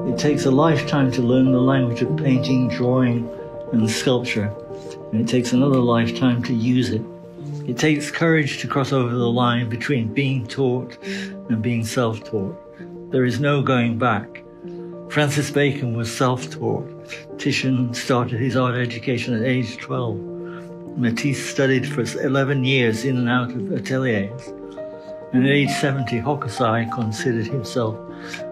It takes a lifetime to learn the language of painting, drawing, and sculpture, and it takes another lifetime to use it. It takes courage to cross over the line between being taught and being self-taught. There is no going back. Francis Bacon was self-taught. Titian started his art education at age 12. Matisse studied for 11 years in and out of ateliers. And at age 70, Hokusai considered himself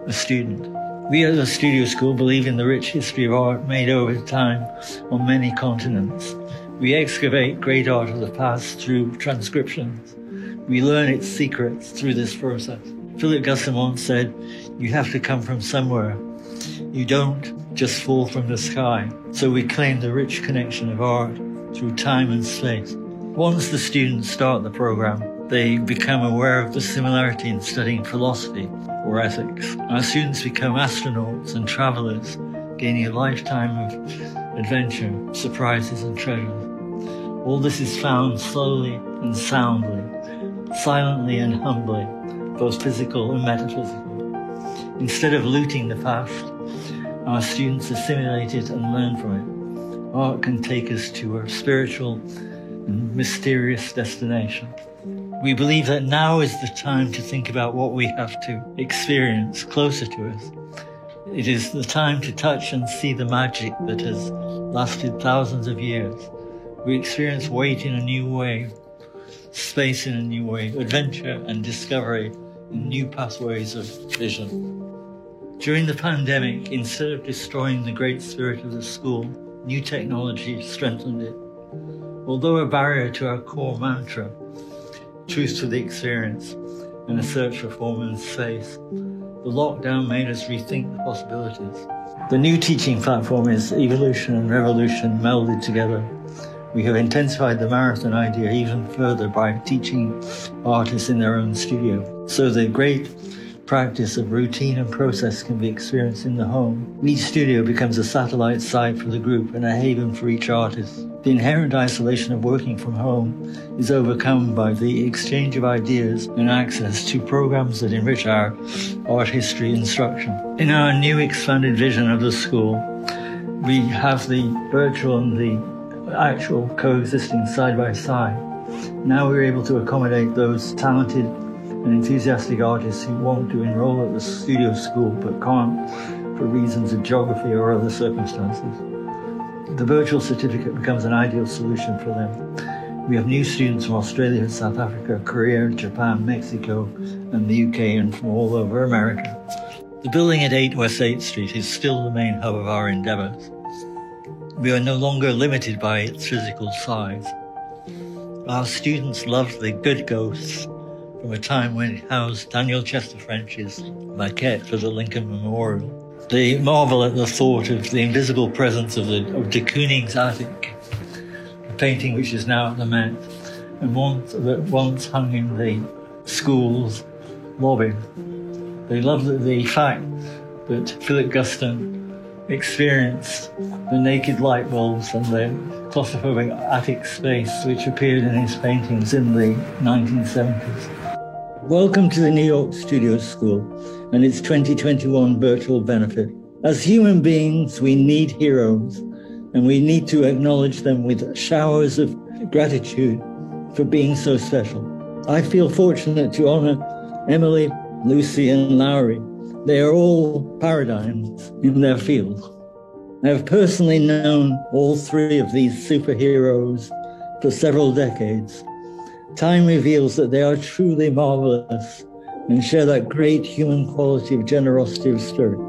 a student. We at the Studio School believe in the rich history of art made over time on many continents. We excavate great art of the past through transcriptions. We learn its secrets through this process. Philip Guston once said, "You have to come from somewhere. You don't just fall from the sky." So we claim the rich connection of art through time and space. Once the students start the program, they become aware of the similarity in studying philosophy or ethics. Our students become astronauts and travelers, gaining a lifetime of adventure, surprises and treasures. All this is found slowly and soundly, silently and humbly, both physical and metaphysical. Instead of looting the past, our students assimilate it and learn from it. Art can take us to a spiritual and mysterious destination. We believe that now is the time to think about what we have to experience closer to us. It is the time to touch and see the magic that has lasted thousands of years. We experience weight in a new way, space in a new way, adventure and discovery in new pathways of vision. During the pandemic, instead of destroying the great spirit of the school, new technology strengthened it. Although a barrier to our core mantra, truth to the experience, and a search for form and space, the lockdown made us rethink the possibilities. The new teaching platform is evolution and revolution melded together. We have intensified the marathon idea even further by teaching artists in their own studio. So the great practice of routine and process can be experienced in the home. Each studio becomes a satellite site for the group and a haven for each artist. The inherent isolation of working from home is overcome by the exchange of ideas and access to programs that enrich our art history instruction. In our new expanded vision of the school, we have the virtual and the actual coexisting side by side. Now we're able to accommodate those talented and enthusiastic artists who want to enroll at the studio school but can't for reasons of geography or other circumstances. The virtual certificate becomes an ideal solution for them. We have new students from Australia, South Africa, Korea, Japan, Mexico, and the UK, and from all over America. The building at 8 West 8th Street is still the main hub of our endeavours. We are no longer limited by its physical size. Our students loved the Good Ghosts from a time when it housed Daniel Chester French's maquette for the Lincoln Memorial. They marvel at the thought of the invisible presence of de Kooning's attic, a painting which is now at the Met, and once hung in the school's lobby. They love the fact that Philip Guston experienced the naked light bulbs and the claustrophobic attic space which appeared in his paintings in the 1970s. Welcome to the New York Studio School and its 2021 virtual benefit. As human beings, we need heroes, and we need to acknowledge them with showers of gratitude for being so special. I feel fortunate to honor Emily, Lucy, and Lowry. They are all paradigms in their field. I have personally known all three of these superheroes for several decades. Time reveals that they are truly marvelous and share that great human quality of generosity of spirit.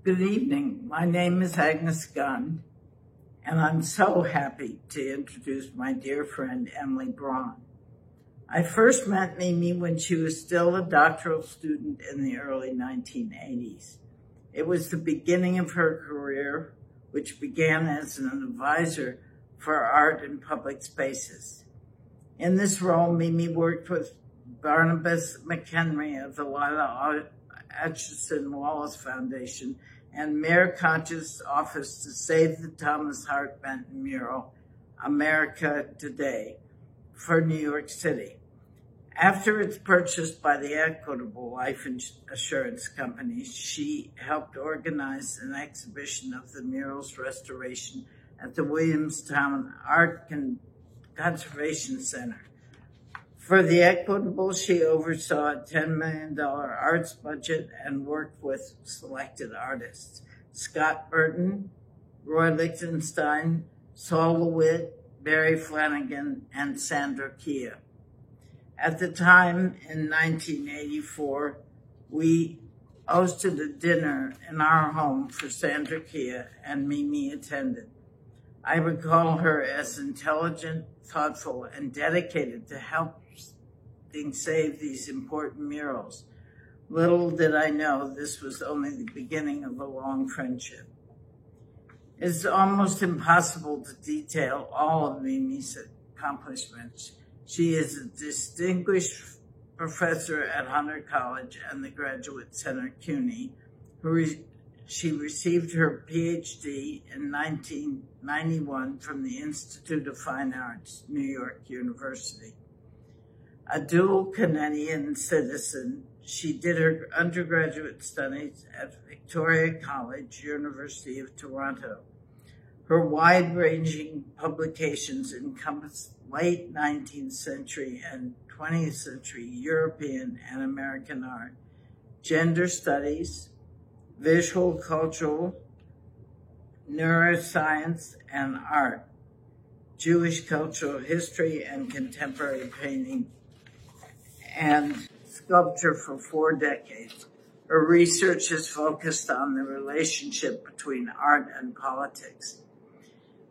Good evening. My name is Agnes Gunn, and I'm so happy to introduce my dear friend, Emily Braun. I first met Mimi when she was still a doctoral student in the early 1980s. It was the beginning of her career, which began as an advisor for art in public spaces. In this role, Mimi worked with Barnabas McHenry of the Lila Atchison Wallace Foundation and Mayor Koch's office to save the Thomas Hart Benton mural, America Today, for New York City. After its purchase by the Equitable Life Assurance Company, she helped organize an exhibition of the mural's restoration at the Williamstown Art Conservation Center. For the Equitable, she oversaw a $10 million arts budget and worked with selected artists: Scott Burton, Roy Lichtenstein, Saul LeWitt, Barry Flanagan, and Sandra Kia. At the time, in 1984, we hosted a dinner in our home for Sandra Kia, and Mimi attended. I recall her as intelligent, thoughtful, and dedicated to helping save these important murals. Little did I know this was only the beginning of a long friendship. It's almost impossible to detail all of Mimi's accomplishments. She is a distinguished professor at Hunter College and the Graduate Center, CUNY. She received her PhD in 1991 from the Institute of Fine Arts, New York University. A dual Canadian citizen, she did her undergraduate studies at Victoria College, University of Toronto. Her wide-ranging publications encompass late 19th century and 20th century European and American art, gender studies, visual, cultural, neuroscience, and art, Jewish cultural history and contemporary painting, and sculpture for 4 decades. Her research is focused on the relationship between art and politics.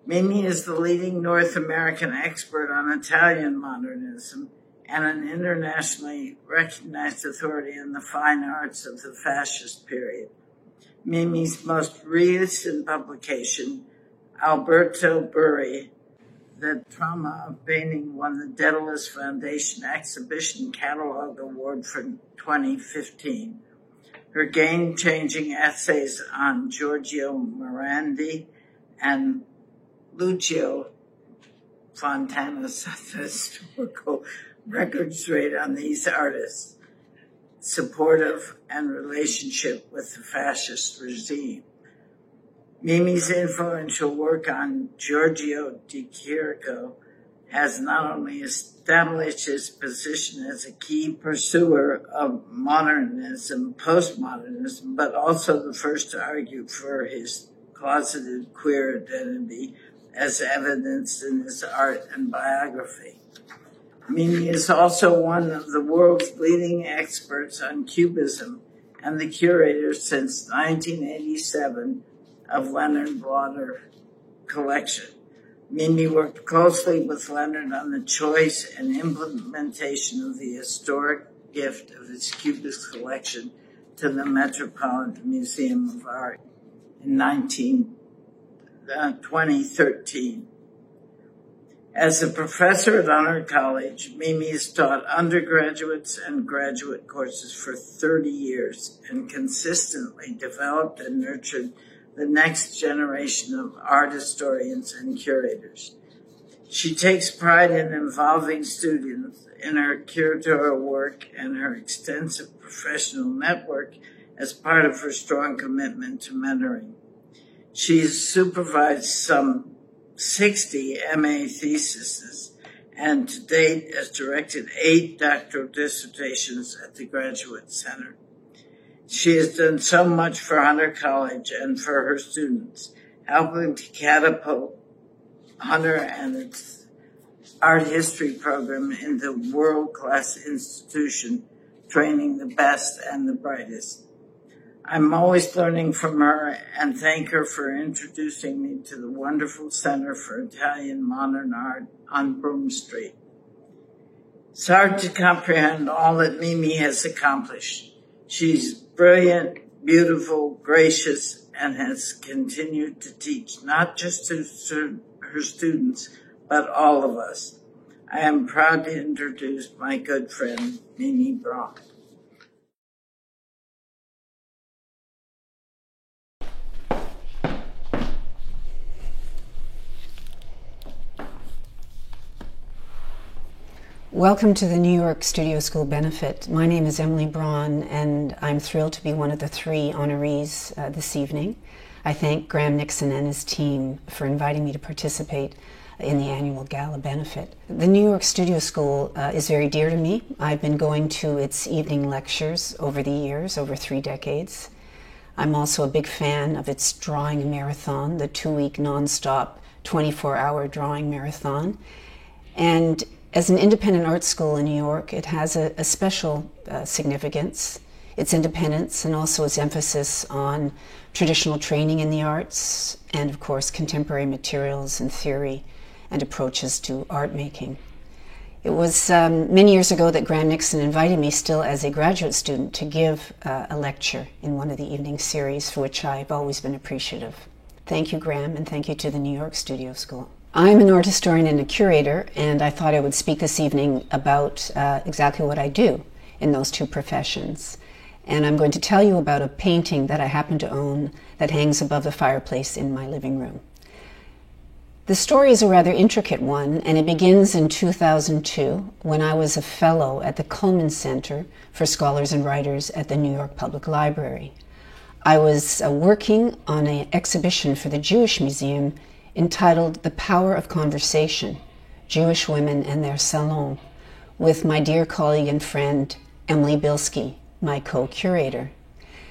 Mimi is the leading North American expert on Italian modernism and an internationally recognized authority in the fine arts of the fascist period. Mimi's most recent publication, Alberto Burri, The Trauma of Painting, won the Daedalus Foundation Exhibition Catalog Award for 2015. Her game-changing essays on Giorgio Morandi and Lucio Fontana set the historical record straight on these artists' supportive and relationship with the fascist regime. Mimi's influential work on Giorgio de Chirico has not only established his position as a key pursuer of modernism, postmodernism, but also the first to argue for his closeted queer identity as evidenced in his art and biography. Mimi is also one of the world's leading experts on Cubism and the curator since 1987 of Leonard Blotter collection. Mimi worked closely with Leonard on the choice and implementation of the historic gift of his Cubist collection to the Metropolitan Museum of Art in 2013. As a professor at Hunter College, Mimi has taught undergraduates and graduate courses for 30 years and consistently developed and nurtured the next generation of art historians and curators. She takes pride in involving students in her curatorial work and her extensive professional network as part of her strong commitment to mentoring. She's supervised some 60 MA theses and to date has directed 8 doctoral dissertations at the Graduate Center. She has done so much for Hunter College and for her students, helping to catapult Hunter and its art history program into a world-class institution, training the best and the brightest. I'm always learning from her and thank her for introducing me to the wonderful Center for Italian Modern Art on Broome Street. It's hard to comprehend all that Mimi has accomplished. She's brilliant, beautiful, gracious, and has continued to teach not just to her students, but all of us. I am proud to introduce my good friend, Mimi Braun. Welcome to the New York Studio School Benefit. My name is Emily Braun, and I'm thrilled to be one of the 3 honorees this evening. I thank Graham Nixon and his team for inviting me to participate in the annual gala benefit. The New York Studio School is very dear to me. I've been going to its evening lectures over the years, over 3 decades. I'm also a big fan of its drawing marathon, the 2-week nonstop 24-hour drawing marathon. And as an independent art school in New York, it has a special significance, its independence and also its emphasis on traditional training in the arts and, of course, contemporary materials and theory and approaches to art making. It was many years ago that Graham Nixon invited me, still as a graduate student, to give a lecture in one of the evening series, for which I've always been appreciative. Thank you, Graham, and thank you to the New York Studio School. I'm an art historian and a curator, and I thought I would speak this evening about exactly what I do in those 2 professions. And I'm going to tell you about a painting that I happen to own that hangs above the fireplace in my living room. The story is a rather intricate one, and it begins in 2002 when I was a fellow at the Cullman Center for Scholars and Writers at the New York Public Library. I was working on an exhibition for the Jewish Museum entitled The Power of Conversation, Jewish Women and Their Salon, with my dear colleague and friend Emily Bilski, my co-curator.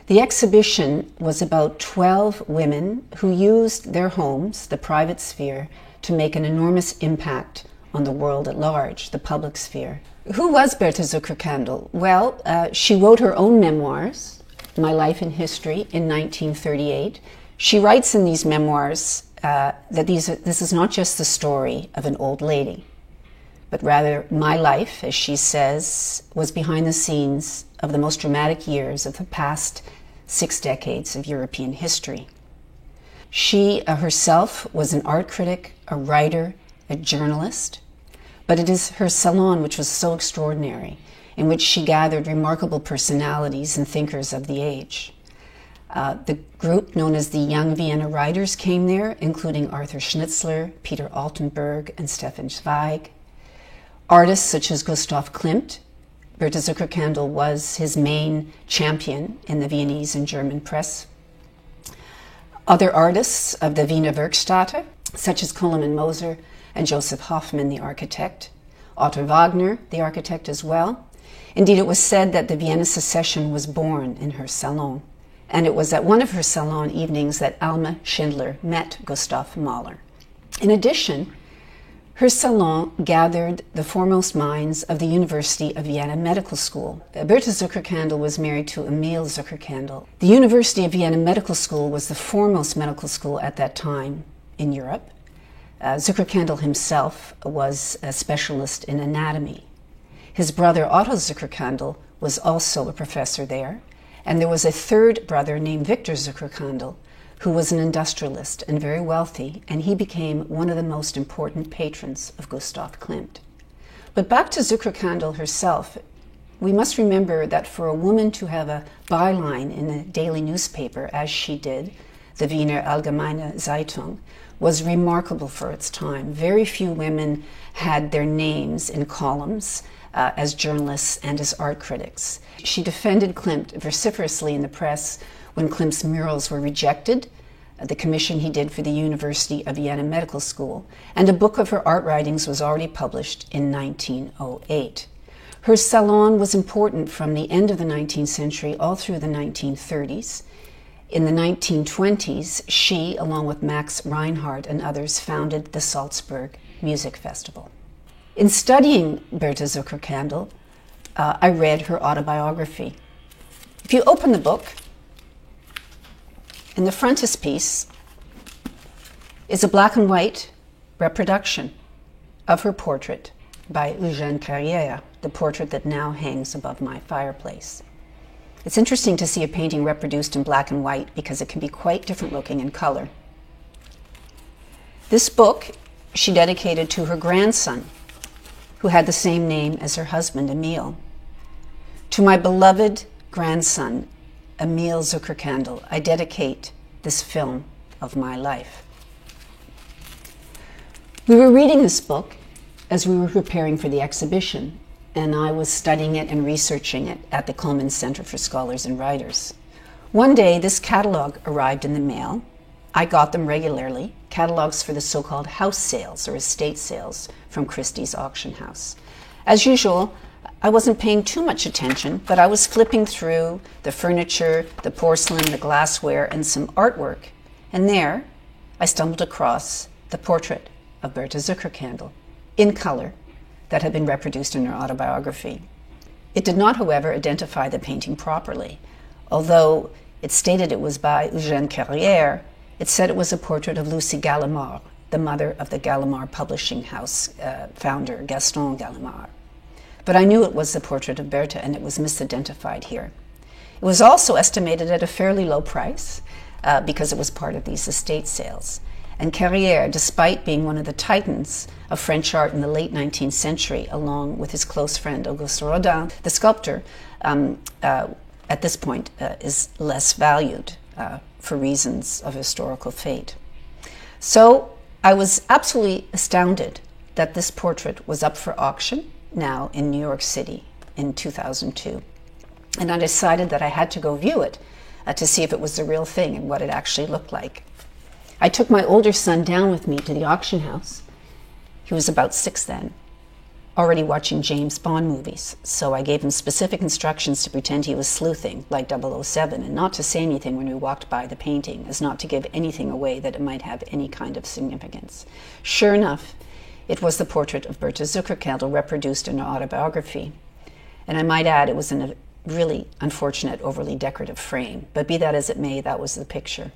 The exhibition was about 12 women who used their homes, the private sphere, to make an enormous impact on the world at large, the public sphere. Who was Berta Zucker-Kandel? Well, she wrote her own memoirs, My Life in History, in 1938. She writes in these memoirs that this is not just the story of an old lady, but rather my life, as she says, was behind the scenes of the most dramatic years of the past 6 decades of European history. She herself was an art critic, a writer, a journalist, but it is her salon which was so extraordinary, in which she gathered remarkable personalities and thinkers of the age. The group known as the Young Vienna Writers came there, including Arthur Schnitzler, Peter Altenburg, and Stefan Zweig. Artists such as Gustav Klimt. Berta Zucker-Kandel was his main champion in the Viennese and German press. Other artists of the Wiener Werkstätte, such as Koloman Moser and Joseph Hoffmann, the architect. Otto Wagner, the architect as well. Indeed, it was said that the Vienna Secession was born in her salon. And it was at one of her salon evenings that Alma Schindler met Gustav Mahler. In addition, her salon gathered the foremost minds of the University of Vienna Medical School. Berta Zucker-Kandel was married to Emil Zucker-Kandel. The University of Vienna Medical School was the foremost medical school at that time in Europe. Zucker-Kandel himself was a specialist in anatomy. His brother Otto Zucker-Kandel was also a professor there. And there was a 3rd brother named Victor Zucker-Kandel, who was an industrialist and very wealthy, and he became one of the most important patrons of Gustav Klimt. But back to Zucker-Kandel herself, we must remember that for a woman to have a byline in a daily newspaper, as she did, the Wiener Allgemeine Zeitung, was remarkable for its time. Very few women had their names in columns as journalists and as art critics. She defended Klimt vociferously in the press when Klimt's murals were rejected, the commission he did for the University of Vienna Medical School, and a book of her art writings was already published in 1908. Her salon was important from the end of the 19th century all through the 1930s. In the 1920s, she, along with Max Reinhardt and others, founded the Salzburg Music Festival. In studying Berta Zucker-Kandel, I read her autobiography. If you open the book, in the frontispiece is a black and white reproduction of her portrait by Eugène Carrière, the portrait that now hangs above my fireplace. It's interesting to see a painting reproduced in black and white because it can be quite different looking in color. This book she dedicated to her grandson, who had the same name as her husband, Emile. To my beloved grandson, Emile Zuckerkandel, I dedicate this film of my life. We were reading this book as we were preparing for the exhibition, and I was studying it and researching it at the Cullman Center for Scholars and Writers. One day, this catalog arrived in the mail. I got them regularly, catalogs for the so-called house sales or estate sales from Christie's auction house. As usual, I wasn't paying too much attention, but I was flipping through the furniture, the porcelain, the glassware, and some artwork. And there, I stumbled across the portrait of Bertha Zuckerkandel, in color, that had been reproduced in her autobiography. It did not, however, identify the painting properly. Although it stated it was by Eugène Carrière, it said it was a portrait of Lucie Gallimard, the mother of the Gallimard publishing house founder, Gaston Gallimard. But I knew it was the portrait of Bertha, and it was misidentified here. It was also estimated at a fairly low price because it was part of these estate sales. And Carrière, despite being one of the titans of French art in the late 19th century, along with his close friend Auguste Rodin, the sculptor, at this point is less valued for reasons of historical fate. So I was absolutely astounded that this portrait was up for auction now in New York City in 2002. And I decided that I had to go view it to see if it was the real thing and what it actually looked like. I took my older son down with me to the auction house. He was about 6 then, already watching James Bond movies, so I gave him specific instructions to pretend he was sleuthing, like 007, and not to say anything when we walked by the painting, as not to give anything away that it might have any kind of significance. Sure enough, it was the portrait of Bertha Zuckerkandel reproduced in her autobiography. And I might add, it was in a really unfortunate, overly decorative frame. But be that as it may, that was the picture.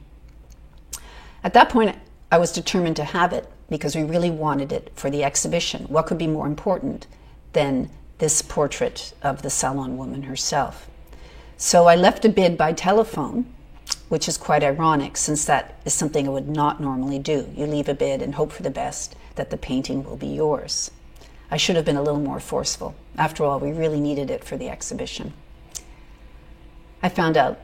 At that point, I was determined to have it because we really wanted it for the exhibition. What could be more important than this portrait of the salon woman herself? So I left a bid by telephone, which is quite ironic since that is something I would not normally do. You leave a bid and hope for the best, that the painting will be yours. I should have been a little more forceful. After all, we really needed it for the exhibition. I found out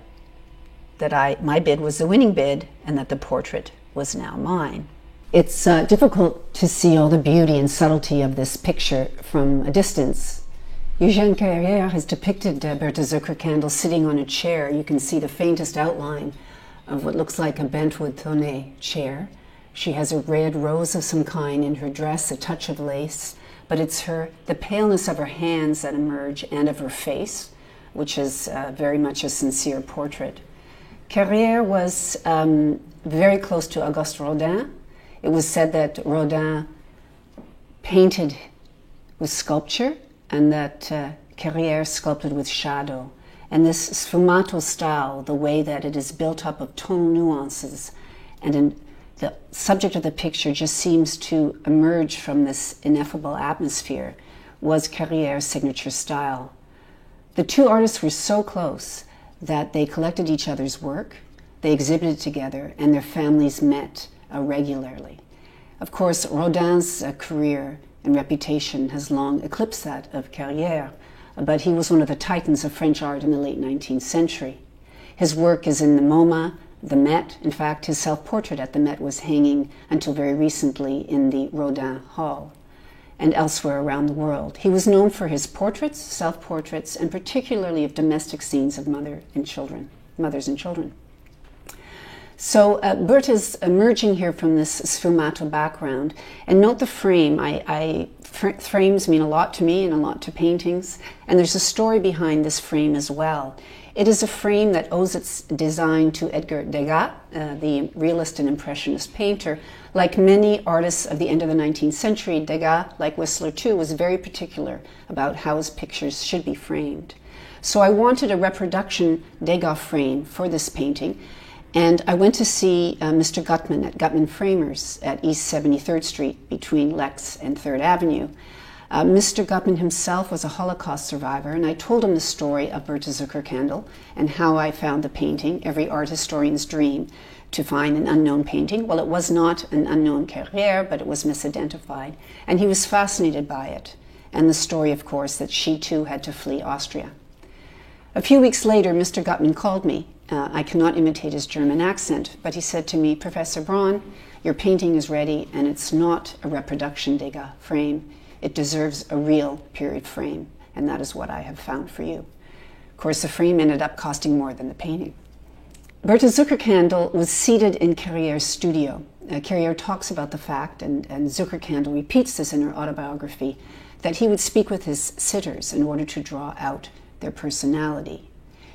that my bid was the winning bid and that the portrait was now mine. It's difficult to see all the beauty and subtlety of this picture from a distance. Eugène Carrière has depicted Bertha Zuckerkandel sitting on a chair. You can see the faintest outline of what looks like a Bentwood Thonet chair. She has a red rose of some kind in her dress, a touch of lace, but it's the paleness of her hands that emerge and of her face, which is very much a sincere portrait. Carrière was very close to Auguste Rodin. It was said that Rodin painted with sculpture and that Carrière sculpted with shadow. And this sfumato style, the way that it is built up of tonal nuances, and the subject of the picture just seems to emerge from this ineffable atmosphere, was Carrière's signature style. The two artists were so close that they collected each other's work, they exhibited together, and their families met regularly. Of course, Rodin's career and reputation has long eclipsed that of Carrière, but he was one of the titans of French art in the late 19th century. His work is in the MoMA, the Met. In fact, his self-portrait at the Met was hanging until very recently in the Rodin Hall and elsewhere around the world. He was known for his portraits, self-portraits, and particularly of domestic scenes of mothers and children. So Bertha's emerging here from this sfumato background. And note the frame. Frames mean a lot to me and a lot to paintings. And there's a story behind this frame as well. It is a frame that owes its design to Edgar Degas, the realist and impressionist painter. Like many artists of the end of the 19th century, Degas, like Whistler too, was very particular about how his pictures should be framed. So I wanted a reproduction Degas frame for this painting. And I went to see Mr. Gutman at Gutman Framers at East 73rd Street between Lex and 3rd Avenue. Mr. Gutman himself was a Holocaust survivor, and I told him the story of Bertha Zuckerkandel and how I found the painting, every art historian's dream, to find an unknown painting. Well, it was not an unknown Carrière, but it was misidentified, and he was fascinated by it. and the story, of course, that she too had to flee Austria. A few weeks later, Mr. Gutman called me. I cannot imitate his German accent, but he said to me, "Professor Braun, your painting is ready, and it's not a reproduction Degas frame. It deserves a real period frame, and that is what I have found for you." Of course, the frame ended up costing more than the painting. Bertha Zuckerkandl was seated in Carriere's studio. Carriere talks about the fact, and Zuckerkandl repeats this in her autobiography, that he would speak with his sitters in order to draw out their personality.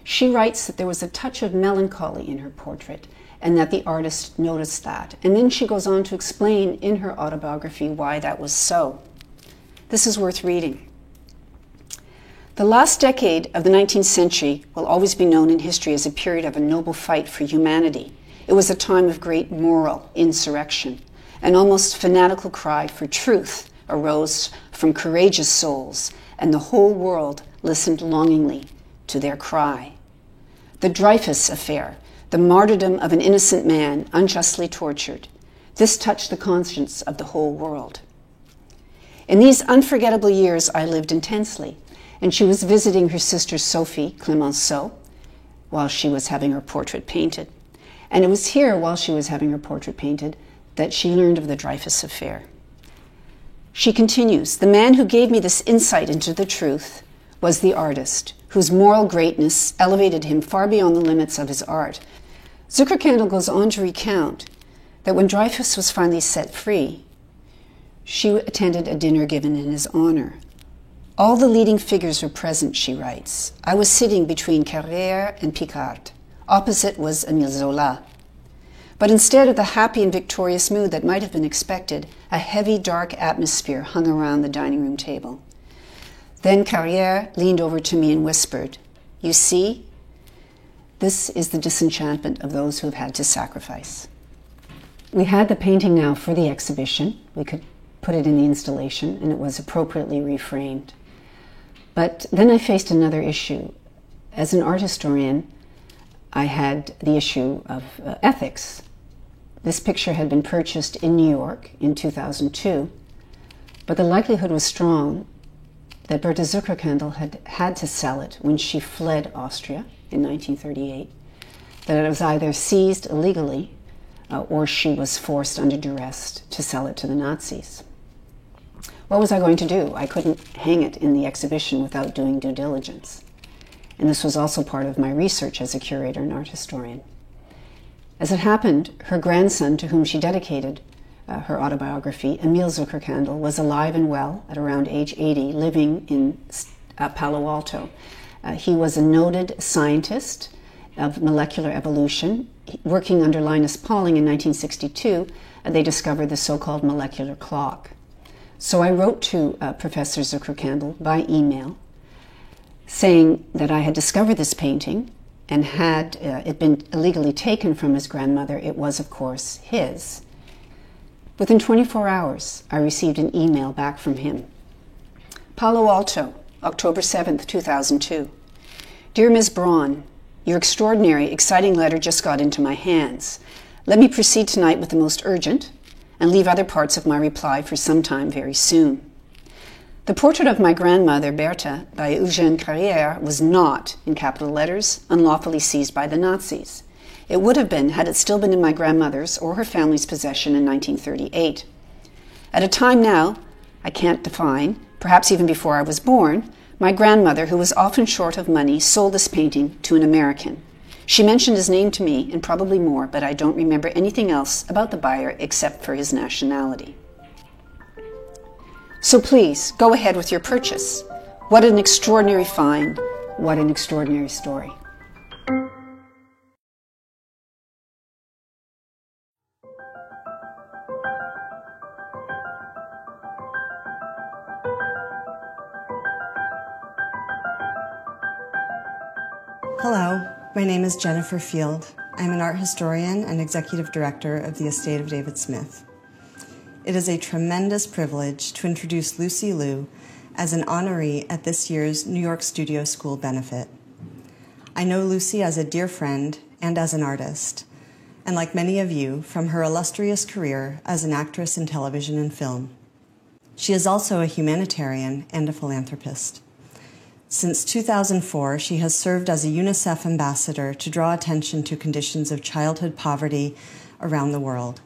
She writes that there was a touch of melancholy in her portrait, and that the artist noticed that. And then she goes on to explain in her autobiography why that was so. This is worth reading. The last decade of the 19th century will always be known in history as a period of a noble fight for humanity. It was a time of great moral insurrection. An almost fanatical cry for truth arose from courageous souls, and the whole world listened longingly to their cry. The Dreyfus affair, the martyrdom of an innocent man unjustly tortured, this touched the conscience of the whole world. In these unforgettable years, I lived intensely, and she was visiting her sister Sophie Clemenceau while she was having her portrait painted. And it was here, while she was having her portrait painted, that she learned of the Dreyfus affair. She continues, "The man who gave me this insight into the truth was the artist, whose moral greatness elevated him far beyond the limits of his art." Zuckerkandl goes on to recount that when Dreyfus was finally set free, she attended a dinner given in his honor. "All the leading figures were present," she writes. "I was sitting between Carriere and Picard. Opposite was Émile Zola. But instead of the happy and victorious mood that might have been expected, a heavy, dark atmosphere hung around the dining room table. Then Carriere leaned over to me and whispered, 'You see, this is the disenchantment of those who have had to sacrifice.'" We had the painting now for the exhibition. We could put it in the installation, and it was appropriately reframed. But then I faced another issue. As an art historian, I had the issue of ethics. This picture had been purchased in New York in 2002, but the likelihood was strong that Bertha Zuckerkandl had to sell it when she fled Austria in 1938, that it was either seized illegally or she was forced under duress to sell it to the Nazis. What was I going to do? I couldn't hang it in the exhibition without doing due diligence. And this was also part of my research as a curator and art historian. As it happened, her grandson, to whom she dedicated her autobiography, Émile Zuckerkandl, was alive and well at around age 80, living in Palo Alto. He was a noted scientist of molecular evolution. Working under Linus Pauling in 1962, they discovered the so-called molecular clock. So I wrote to Professor Zuckerkandl by email, saying that I had discovered this painting, and had it been illegally taken from his grandmother, it was, of course, his. Within 24 hours, I received an email back from him. Palo Alto, October 7th, 2002. "Dear Ms. Braun, your extraordinary, exciting letter just got into my hands. Let me proceed tonight with the most urgent, and leave other parts of my reply for some time very soon. The portrait of my grandmother, Bertha, by Eugène Carriere, was not, in capital letters, unlawfully seized by the Nazis. It would have been had it still been in my grandmother's or her family's possession in 1938. At a time now, I can't define, perhaps even before I was born, my grandmother, who was often short of money, sold this painting to an American. She mentioned his name to me, and probably more, but I don't remember anything else about the buyer except for his nationality. So please, go ahead with your purchase. What an extraordinary find. What an extraordinary story." Hello, my name is Jennifer Field. I'm an art historian and executive director of the Estate of David Smith. It is a tremendous privilege to introduce Lucy Liu as an honoree at this year's New York Studio School benefit. I know Lucy as a dear friend and as an artist, and like many of you, from her illustrious career as an actress in television and film. She is also a humanitarian and a philanthropist. Since 2004, she has served as a UNICEF ambassador to draw attention to conditions of childhood poverty around the world.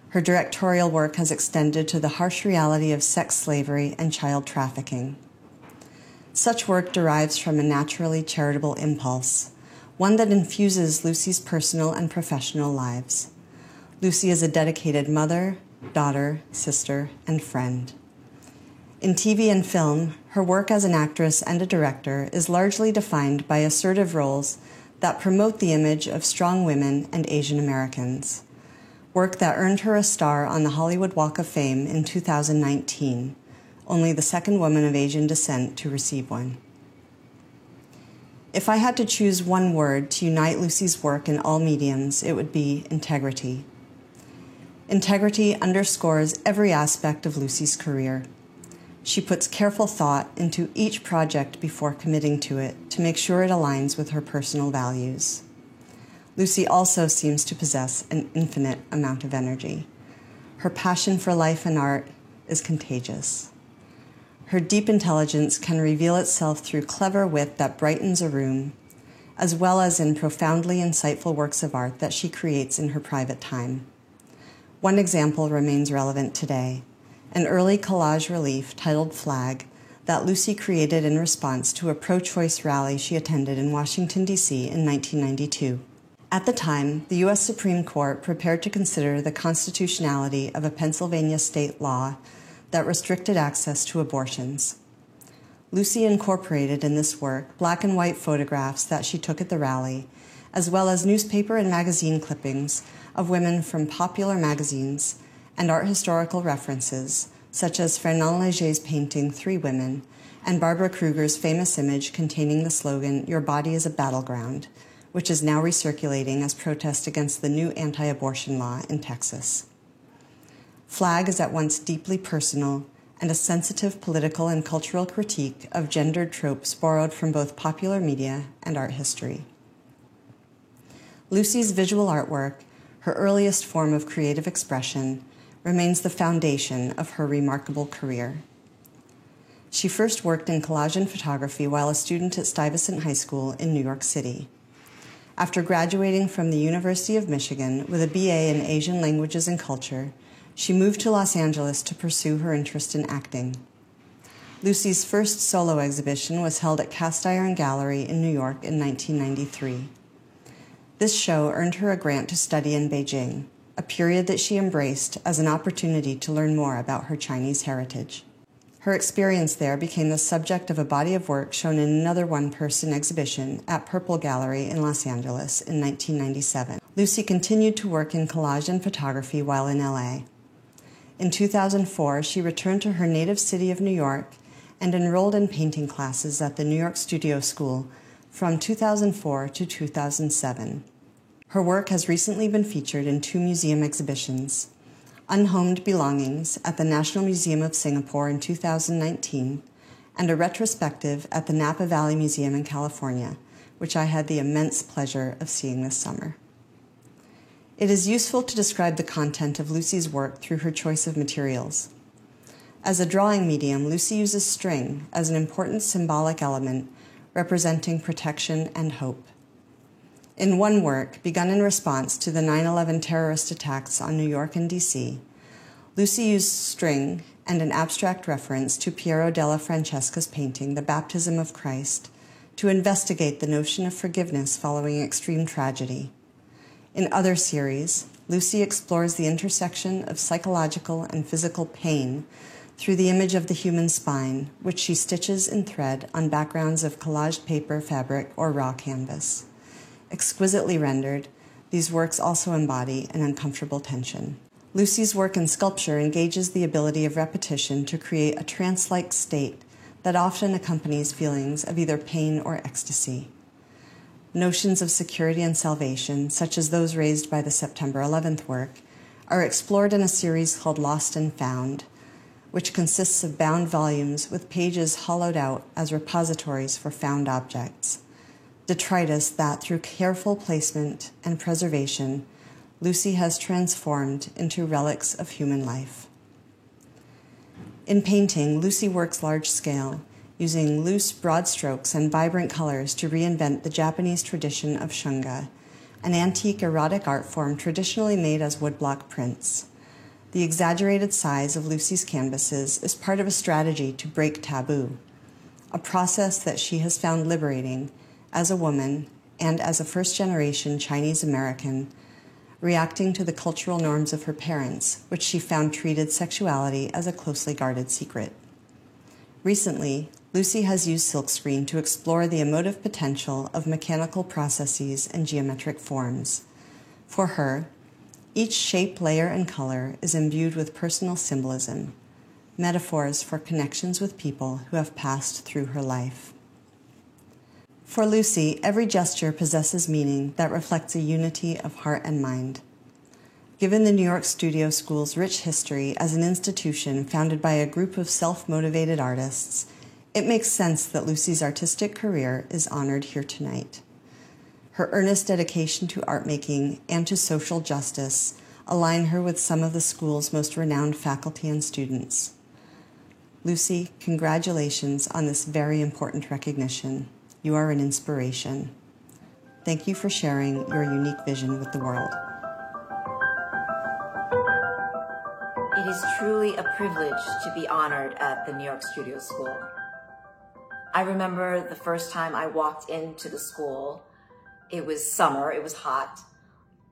Her directorial work has extended to the harsh reality of sex slavery and child trafficking. Such work derives from a naturally charitable impulse, one that infuses Lucy's personal and professional lives. Lucy is a dedicated mother, daughter, sister, and friend. In TV and film, her work as an actress and a director is largely defined by assertive roles that promote the image of strong women and Asian Americans, work that earned her a star on the Hollywood Walk of Fame in 2019, only the second woman of Asian descent to receive one. If I had to choose one word to unite Lucy's work in all mediums, it would be integrity. Integrity underscores every aspect of Lucy's career. She puts careful thought into each project before committing to it to make sure it aligns with her personal values. Lucy also seems to possess an infinite amount of energy. Her passion for life and art is contagious. Her deep intelligence can reveal itself through clever wit that brightens a room, as well as in profoundly insightful works of art that she creates in her private time. One example remains relevant today: an early collage relief titled Flag that Lucy created in response to a pro-choice rally she attended in Washington, D.C. in 1992. At the time, the U.S. Supreme Court prepared to consider the constitutionality of a Pennsylvania state law that restricted access to abortions. Lucy incorporated in this work black and white photographs that she took at the rally, as well as newspaper and magazine clippings of women from popular magazines and art historical references, such as Fernand Léger's painting Three Women and Barbara Kruger's famous image containing the slogan, "Your body is a battleground," which is now recirculating as protest against the new anti-abortion law in Texas. Flag is at once deeply personal and a sensitive political and cultural critique of gendered tropes borrowed from both popular media and art history. Lucy's visual artwork, her earliest form of creative expression, remains the foundation of her remarkable career. She first worked in collage and photography while a student at Stuyvesant High School in New York City. After graduating from the University of Michigan with a BA in Asian Languages and Culture, she moved to Los Angeles to pursue her interest in acting. Lucy's first solo exhibition was held at Cast Iron Gallery in New York in 1993. This show earned her a grant to study in Beijing, a period that she embraced as an opportunity to learn more about her Chinese heritage. Her experience there became the subject of a body of work shown in another one-person exhibition at Purple Gallery in Los Angeles in 1997. Lucy continued to work in collage and photography while in LA. In 2004, she returned to her native city of New York and enrolled in painting classes at the New York Studio School from 2004 to 2007. Her work has recently been featured in 2 museum exhibitions: Unhomed Belongings at the National Museum of Singapore in 2019, and a retrospective at the Napa Valley Museum in California, which I had the immense pleasure of seeing this summer. It is useful to describe the content of Lucy's work through her choice of materials. As a drawing medium, Lucy uses string as an important symbolic element representing protection and hope. In one work, begun in response to the 9/11 terrorist attacks on New York and D.C., Lucy used string and an abstract reference to Piero della Francesca's painting, The Baptism of Christ, to investigate the notion of forgiveness following extreme tragedy. In other series, Lucy explores the intersection of psychological and physical pain through the image of the human spine, which she stitches in thread on backgrounds of collaged paper, fabric, or raw canvas. Exquisitely rendered, these works also embody an uncomfortable tension. Lucy's work in sculpture engages the ability of repetition to create a trance-like state that often accompanies feelings of either pain or ecstasy. Notions of security and salvation, such as those raised by the September 11th work, are explored in a series called Lost and Found, which consists of bound volumes with pages hollowed out as repositories for found objects. Detritus that, through careful placement and preservation, Lucy has transformed into relics of human life. In painting, Lucy works large scale, using loose, broad strokes and vibrant colors to reinvent the Japanese tradition of shunga, an antique erotic art form traditionally made as woodblock prints. The exaggerated size of Lucy's canvases is part of a strategy to break taboo, a process that she has found liberating as a woman and as a first-generation Chinese American, reacting to the cultural norms of her parents, which she found treated sexuality as a closely guarded secret. Recently, Lucy has used silkscreen to explore the emotive potential of mechanical processes and geometric forms. For her, each shape, layer, and color is imbued with personal symbolism, metaphors for connections with people who have passed through her life. For Lucy, every gesture possesses meaning that reflects a unity of heart and mind. Given the New York Studio School's rich history as an institution founded by a group of self-motivated artists, it makes sense that Lucy's artistic career is honored here tonight. Her earnest dedication to art making and to social justice align her with some of the school's most renowned faculty and students. Lucy, congratulations on this very important recognition. You are an inspiration. Thank you for sharing your unique vision with the world. It is truly a privilege to be honored at the New York Studio School. I remember the first time I walked into the school. It was summer, it was hot.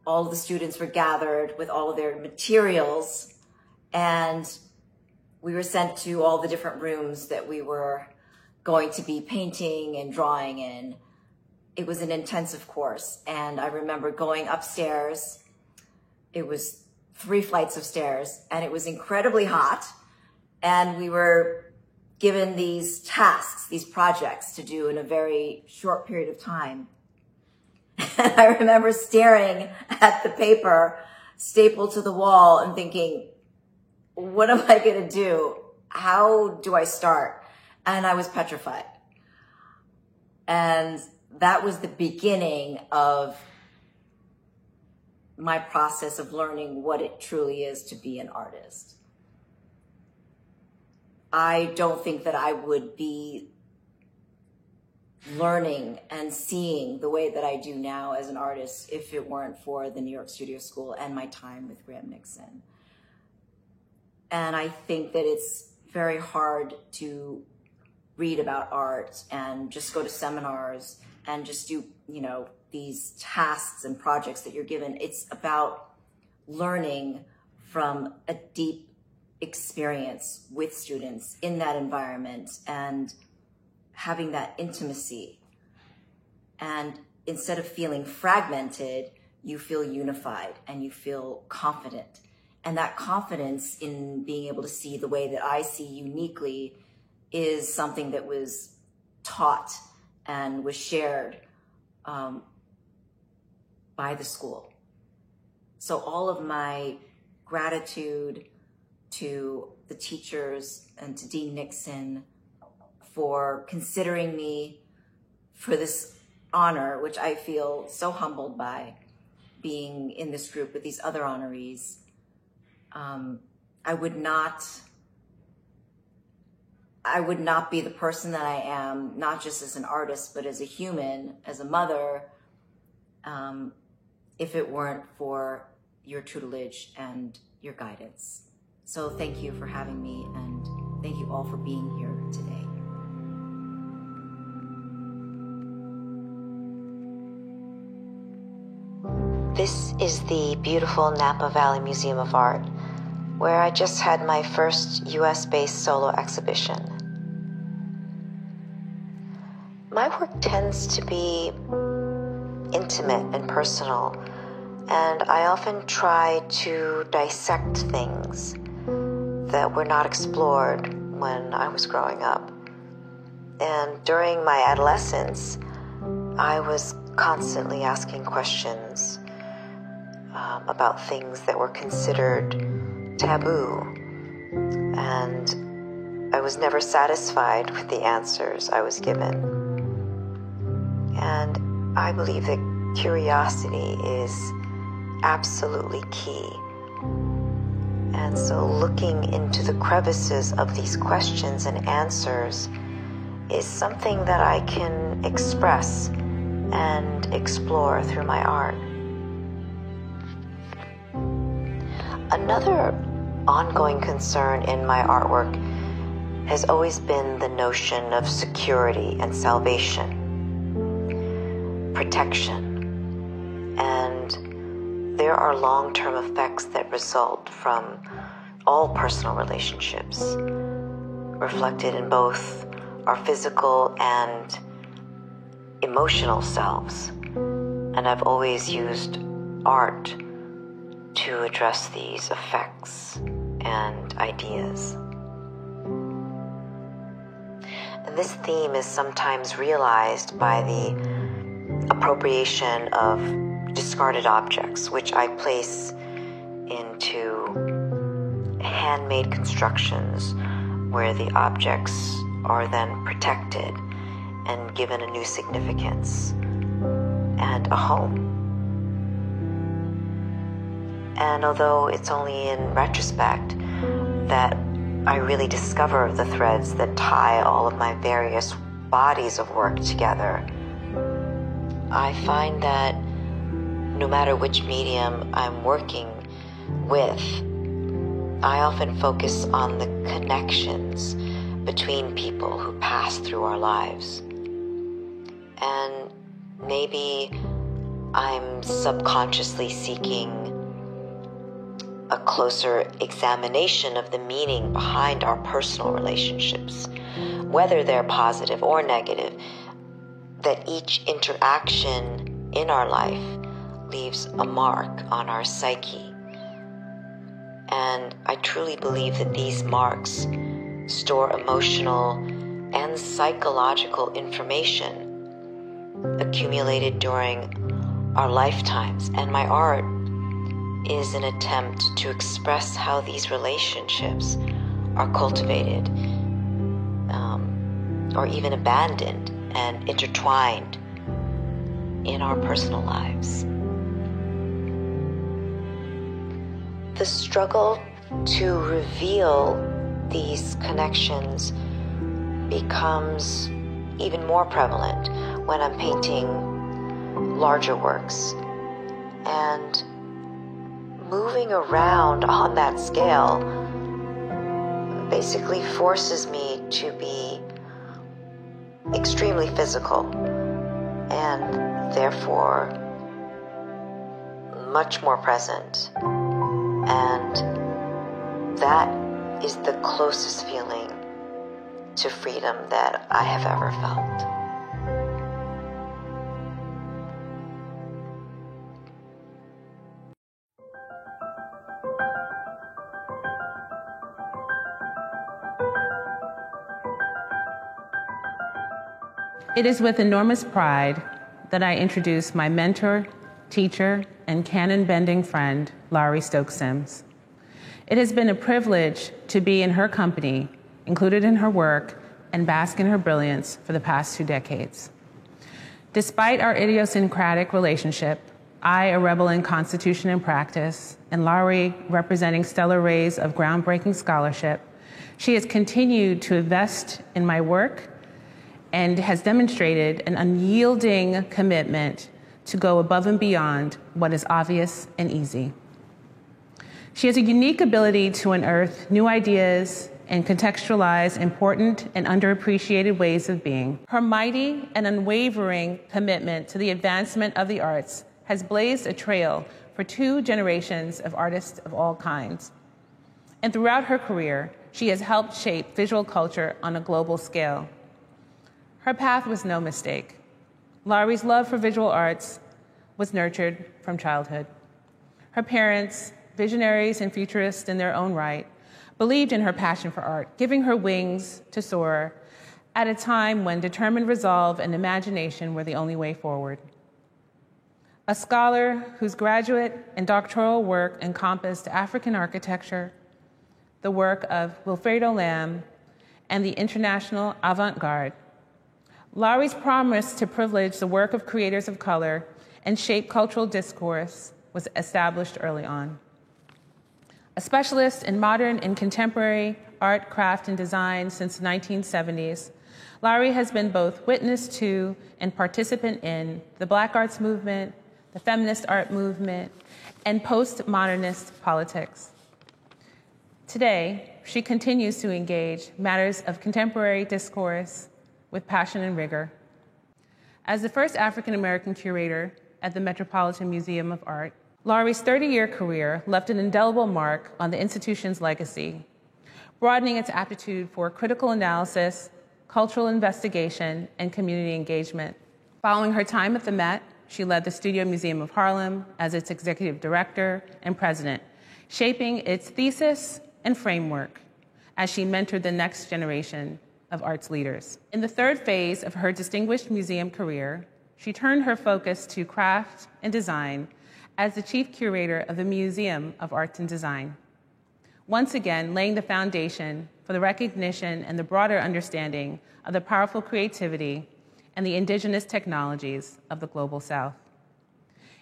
All of the students were gathered with all of their materials, and we were sent to all the different rooms that we were going to be painting and drawing in. It was an intensive course, and I remember going upstairs. It was 3 flights of stairs, and it was incredibly hot, and we were given these tasks, these projects to do in a very short period of time. And I remember staring at the paper stapled to the wall and thinking, what am I going to do? How do I start? And I was petrified. And that was the beginning of my process of learning what it truly is to be an artist. I don't think that I would be learning and seeing the way that I do now as an artist if it weren't for the New York Studio School and my time with Graham Nixon. And I think that it's very hard to read about art and just go to seminars and just do, these tasks and projects that you're given. It's about learning from a deep experience with students in that environment and having that intimacy. And instead of feeling fragmented, you feel unified and you feel confident. And that confidence in being able to see the way that I see uniquely is something that was taught and was shared by the school. So all of my gratitude to the teachers and to Dean Nixon for considering me for this honor, which I feel so humbled by being in this group with these other honorees. I would not be the person that I am, not just as an artist, but as a human, as a mother, if it weren't for your tutelage and your guidance. So thank you for having me, and thank you all for being here today. This is the beautiful Napa Valley Museum of Art, where I just had my first US-based solo exhibition. My work tends to be intimate and personal, and I often try to dissect things that were not explored when I was growing up. And during my adolescence, I was constantly asking questions about things that were considered taboo, and I was never satisfied with the answers I was given. And I believe that curiosity is absolutely key. And so looking into the crevices of these questions and answers is something that I can express and explore through my art. Another ongoing concern in my artwork has always been the notion of security and salvation, protection, and there are long-term effects that result from all personal relationships, reflected in both our physical and emotional selves. And I've always used art to address these effects and ideas. And this theme is sometimes realized by the appropriation of discarded objects, which I place into handmade constructions where the objects are then protected and given a new significance and a home. And although it's only in retrospect that I really discover the threads that tie all of my various bodies of work together, I find that no matter which medium I'm working with, I often focus on the connections between people who pass through our lives. And maybe I'm subconsciously seeking a closer examination of the meaning behind our personal relationships, whether they're positive or negative, that each interaction in our life leaves a mark on our psyche. And I truly believe that these marks store emotional and psychological information accumulated during our lifetimes, and my art is an attempt to express how these relationships are cultivated, or even abandoned and intertwined in our personal lives. The struggle to reveal these connections becomes even more prevalent when I'm painting larger works. And moving around on that scale basically forces me to be extremely physical and therefore much more present. And that is the closest feeling to freedom that I have ever felt. It is with enormous pride that I introduce my mentor, teacher, and cannon-bending friend, Laurie Stokes Sims. It has been a privilege to be in her company, included in her work, and bask in her brilliance for the past 2 decades. Despite our idiosyncratic relationship, I a rebel in constitution and practice, and Laurie representing stellar rays of groundbreaking scholarship, she has continued to invest in my work and has demonstrated an unyielding commitment to go above and beyond what is obvious and easy. She has a unique ability to unearth new ideas and contextualize important and underappreciated ways of being. Her mighty and unwavering commitment to the advancement of the arts has blazed a trail for 2 generations of artists of all kinds. And throughout her career, she has helped shape visual culture on a global scale. Her path was no mistake. Laurie's love for visual arts was nurtured from childhood. Her parents, visionaries and futurists in their own right, believed in her passion for art, giving her wings to soar at a time when determined resolve and imagination were the only way forward. A scholar whose graduate and doctoral work encompassed African architecture, the work of Wilfredo Lam, and the international avant-garde, Laurie's promise to privilege the work of creators of color and shape cultural discourse was established early on. A specialist in modern and contemporary art, craft, and design since the 1970s, Lowery has been both witness to and participant in the Black arts movement, the feminist art movement, and postmodernist politics. Today, she continues to engage matters of contemporary discourse with passion and rigor. As the first African-American curator at the Metropolitan Museum of Art, Lowery's 30-year career left an indelible mark on the institution's legacy, broadening its aptitude for critical analysis, cultural investigation, and community engagement. Following her time at the Met, she led the Studio Museum of Harlem as its executive director and president, shaping its thesis and framework as she mentored the next generation of arts leaders. In the third phase of her distinguished museum career, she turned her focus to craft and design as the chief curator of the Museum of Arts and Design, once again laying the foundation for the recognition and the broader understanding of the powerful creativity and the indigenous technologies of the Global South.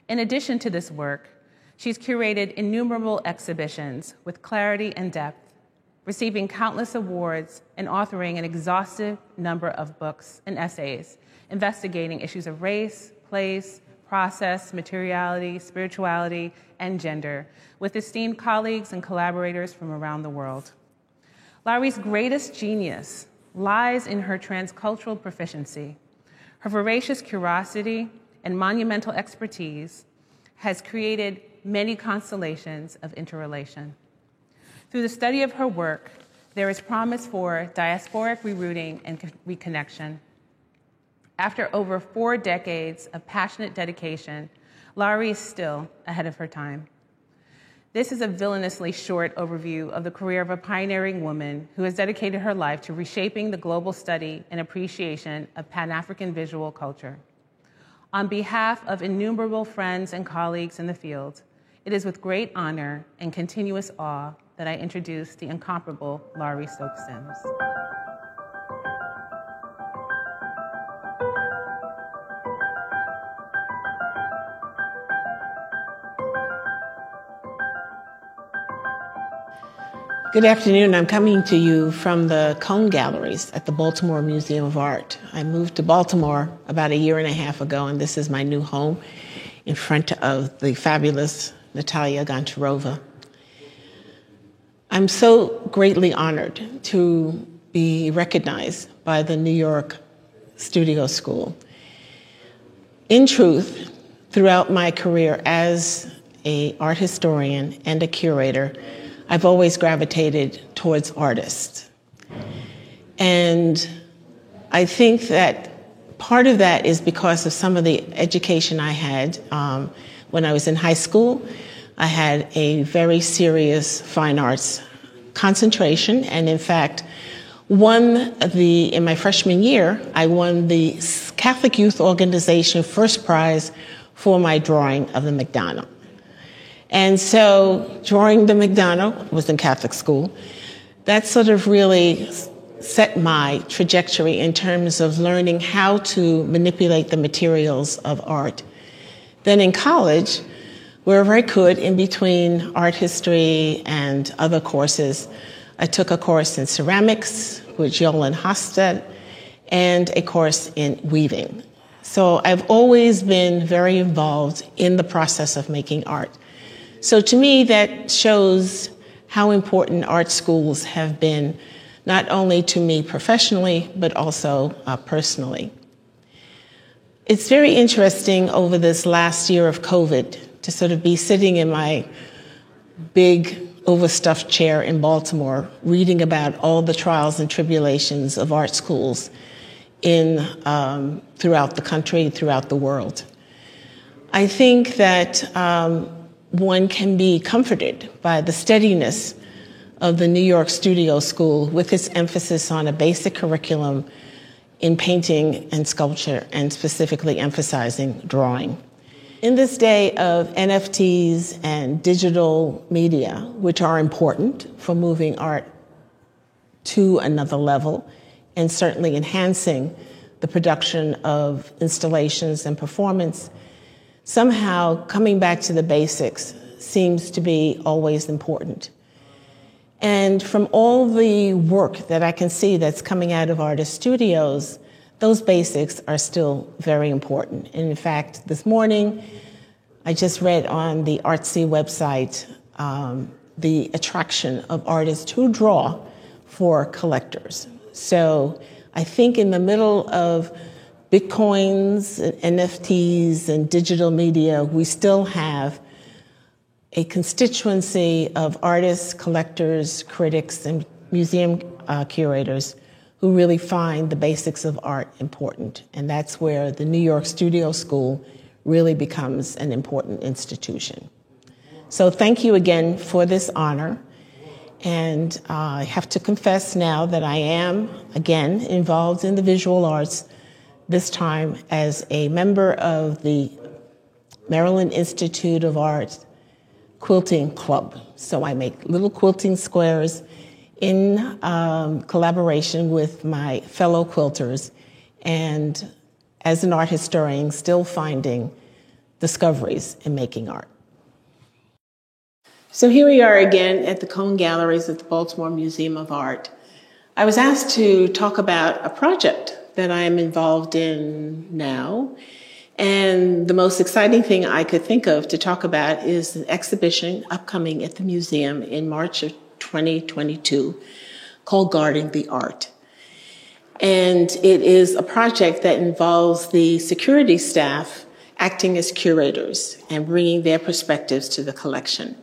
In addition to this work, she's curated innumerable exhibitions with clarity and depth, receiving countless awards and authoring an exhaustive number of books and essays investigating issues of race, place, process, materiality, spirituality, and gender, with esteemed colleagues and collaborators from around the world. Lowery's greatest genius lies in her transcultural proficiency. Her voracious curiosity and monumental expertise has created many constellations of interrelation. Through the study of her work, there is promise for diasporic rerouting and reconnection. After over 4 decades of passionate dedication, Lowery is still ahead of her time. This is a villainously short overview of the career of a pioneering woman who has dedicated her life to reshaping the global study and appreciation of Pan-African visual culture. On behalf of innumerable friends and colleagues in the field, it is with great honor and continuous awe that I introduce the incomparable Lowery Stokes Sims. Good afternoon. I'm coming to you from the Cone Galleries at the Baltimore Museum of Art. I moved to Baltimore about 1.5 years ago, and this is my new home in front of the fabulous Natalia Goncharova. I'm so greatly honored to be recognized by the New York Studio School. In truth, throughout my career as an art historian and a curator, I've always gravitated towards artists. And I think that part of that is because of some of the education I had when I was in high school. I had a very serious fine arts concentration, and in fact, in my freshman year, I won the Catholic Youth Organization first prize for my drawing of the Madonna. And so drawing the Madonna was in Catholic school. That sort of really set my trajectory in terms of learning how to manipulate the materials of art. Then in college, wherever I could, in between art history and other courses, I took a course in ceramics with Jolyn Hosted and a course in weaving. So I've always been very involved in the process of making art. So to me, that shows how important art schools have been, not only to me professionally, but also personally. It's very interesting over this last year of COVID to sort of be sitting in my big overstuffed chair in Baltimore, reading about all the trials and tribulations of art schools throughout the country, throughout the world. I think that one can be comforted by the steadiness of the New York Studio School with its emphasis on a basic curriculum in painting and sculpture, and specifically emphasizing drawing. In this day of NFTs and digital media, which are important for moving art to another level and certainly enhancing the production of installations and performance, somehow coming back to the basics seems to be always important. And from all the work that I can see that's coming out of artist studios, those basics are still very important. And in fact, this morning, I just read on the Artsy website the attraction of artists who draw for collectors. So I think in the middle of Bitcoins and NFTs and digital media, we still have a constituency of artists, collectors, critics, and museum curators who really find the basics of art important. And that's where the New York Studio School really becomes an important institution. So thank you again for this honor. And I have to confess now that I am, again, involved in the visual arts, this time as a member of the Maryland Institute of Art Quilting Club. So I make little quilting squares in collaboration with my fellow quilters, and as an art historian, still finding discoveries in making art. So here we are again at the Cone Galleries at the Baltimore Museum of Art. I was asked to talk about a project that I am involved in now. And the most exciting thing I could think of to talk about is an exhibition upcoming at the museum in March of 2022 called Guarding the Art. And it is a project that involves the security staff acting as curators and bringing their perspectives to the collection.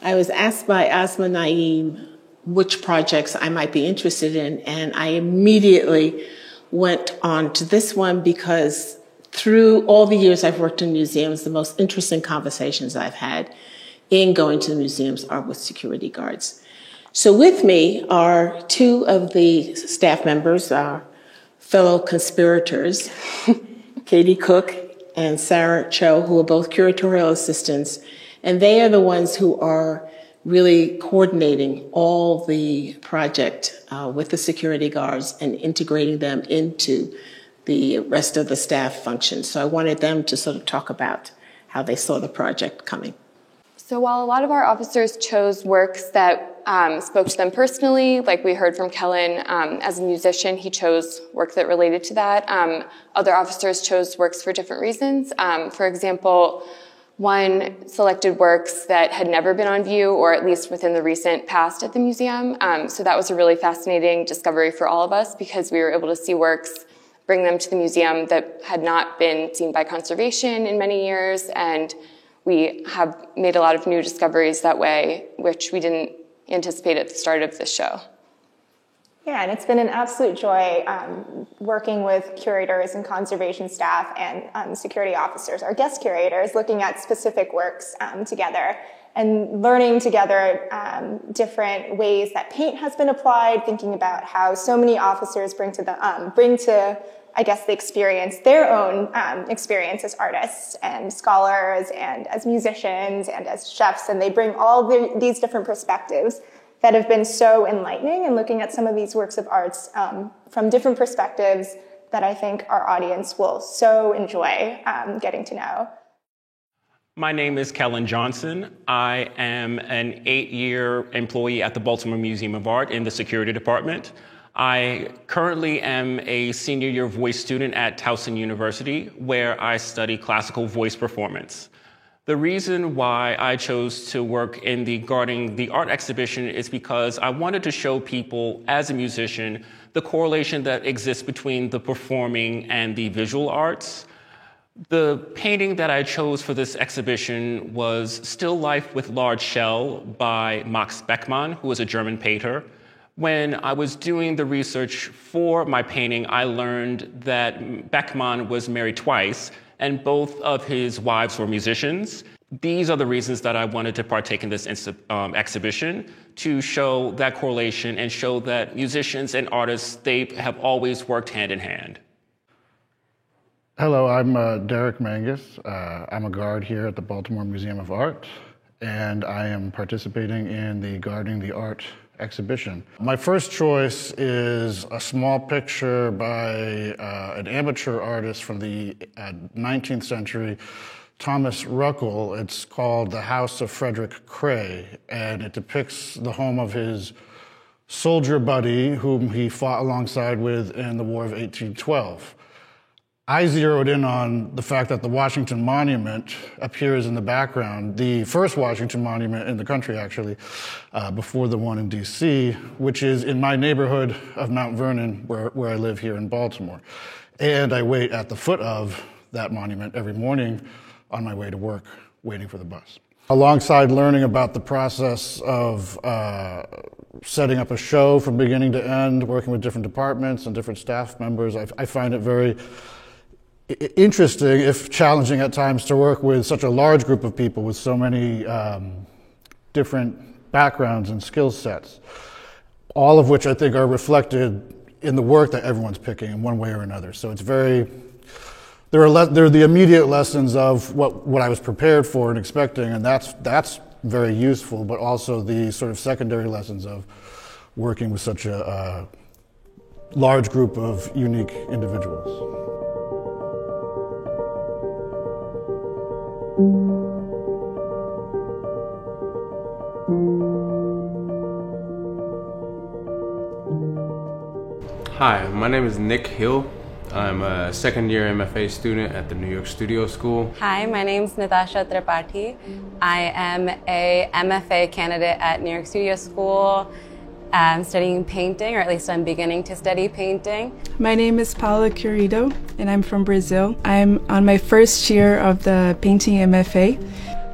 I was asked by Asma Naeem which projects I might be interested in, and I immediately went on to this one because through all the years I've worked in museums, the most interesting conversations I've had in going to the museums are with security guards. So with me are two of the staff members, our fellow conspirators, Katie Cook and Sarah Cho, who are both curatorial assistants, and they are the ones who are really coordinating all the project with the security guards and integrating them into the rest of the staff functions. So I wanted them to sort of talk about how they saw the project coming. So while a lot of our officers chose works that spoke to them personally, like we heard from Kellen, as a musician, he chose work that related to that. Other officers chose works for different reasons. For example, one selected works that had never been on view, or at least within the recent past at the museum. So that was a really fascinating discovery for all of us because we were able to see works, bring them to the museum that had not been seen by conservation in many years, and we have made a lot of new discoveries that way, which we didn't anticipate at the start of this show. Yeah, and it's been an absolute joy working with curators and conservation staff and security officers, our guest curators, looking at specific works together and learning together different ways that paint has been applied, thinking about how so many officers bring to I guess the experience, their own experience as artists and scholars and as musicians and as chefs, and they bring all these different perspectives that have been so enlightening, and looking at some of these works of arts from different perspectives that I think our audience will so enjoy getting to know. My name is Kellen Johnson. I am an 8-year employee at the Baltimore Museum of Art in the security department. I currently am a senior year voice student at Towson University, where I study classical voice performance. The reason why I chose to work in the Guarding the Art exhibition is because I wanted to show people, as a musician, the correlation that exists between the performing and the visual arts. The painting that I chose for this exhibition was Still Life with Large Shell by Max Beckmann, who is a German painter. When I was doing the research for my painting, I learned that Beckmann was married twice, and both of his wives were musicians. These are the reasons that I wanted to partake in this exhibition, to show that correlation and show that musicians and artists, they have always worked hand in hand. Hello, I'm Derek Mangus. I'm a guard here at the Baltimore Museum of Art, and I am participating in the Guarding the Art exhibition. My first choice is a small picture by an amateur artist from the 19th century, Thomas Ruckel. It's called The House of Frederick Cray, and it depicts the home of his soldier buddy whom he fought alongside with in the War of 1812. I zeroed in on the fact that the Washington Monument appears in the background, the first Washington Monument in the country, actually, before the one in D.C., which is in my neighborhood of Mount Vernon, where I live here in Baltimore. And I wait at the foot of that monument every morning on my way to work, waiting for the bus. Alongside learning about the process of setting up a show from beginning to end, working with different departments and different staff members, I find it very interesting, if challenging at times, to work with such a large group of people with so many different backgrounds and skill sets, all of which I think are reflected in the work that everyone's picking in one way or another. So it's very, there are the immediate lessons of what I was prepared for and expecting, and that's very useful, but also the sort of secondary lessons of working with such a large group of unique individuals. Hi, my name is Nick Hill. I'm a second-year MFA student at the New York Studio School. Hi, my name is Natasha Tripathi. I am a MFA candidate at New York Studio School. I'm studying painting, or at least I'm beginning to study painting. My name is Paula Querido, and I'm from Brazil. I'm on my first year of the painting MFA.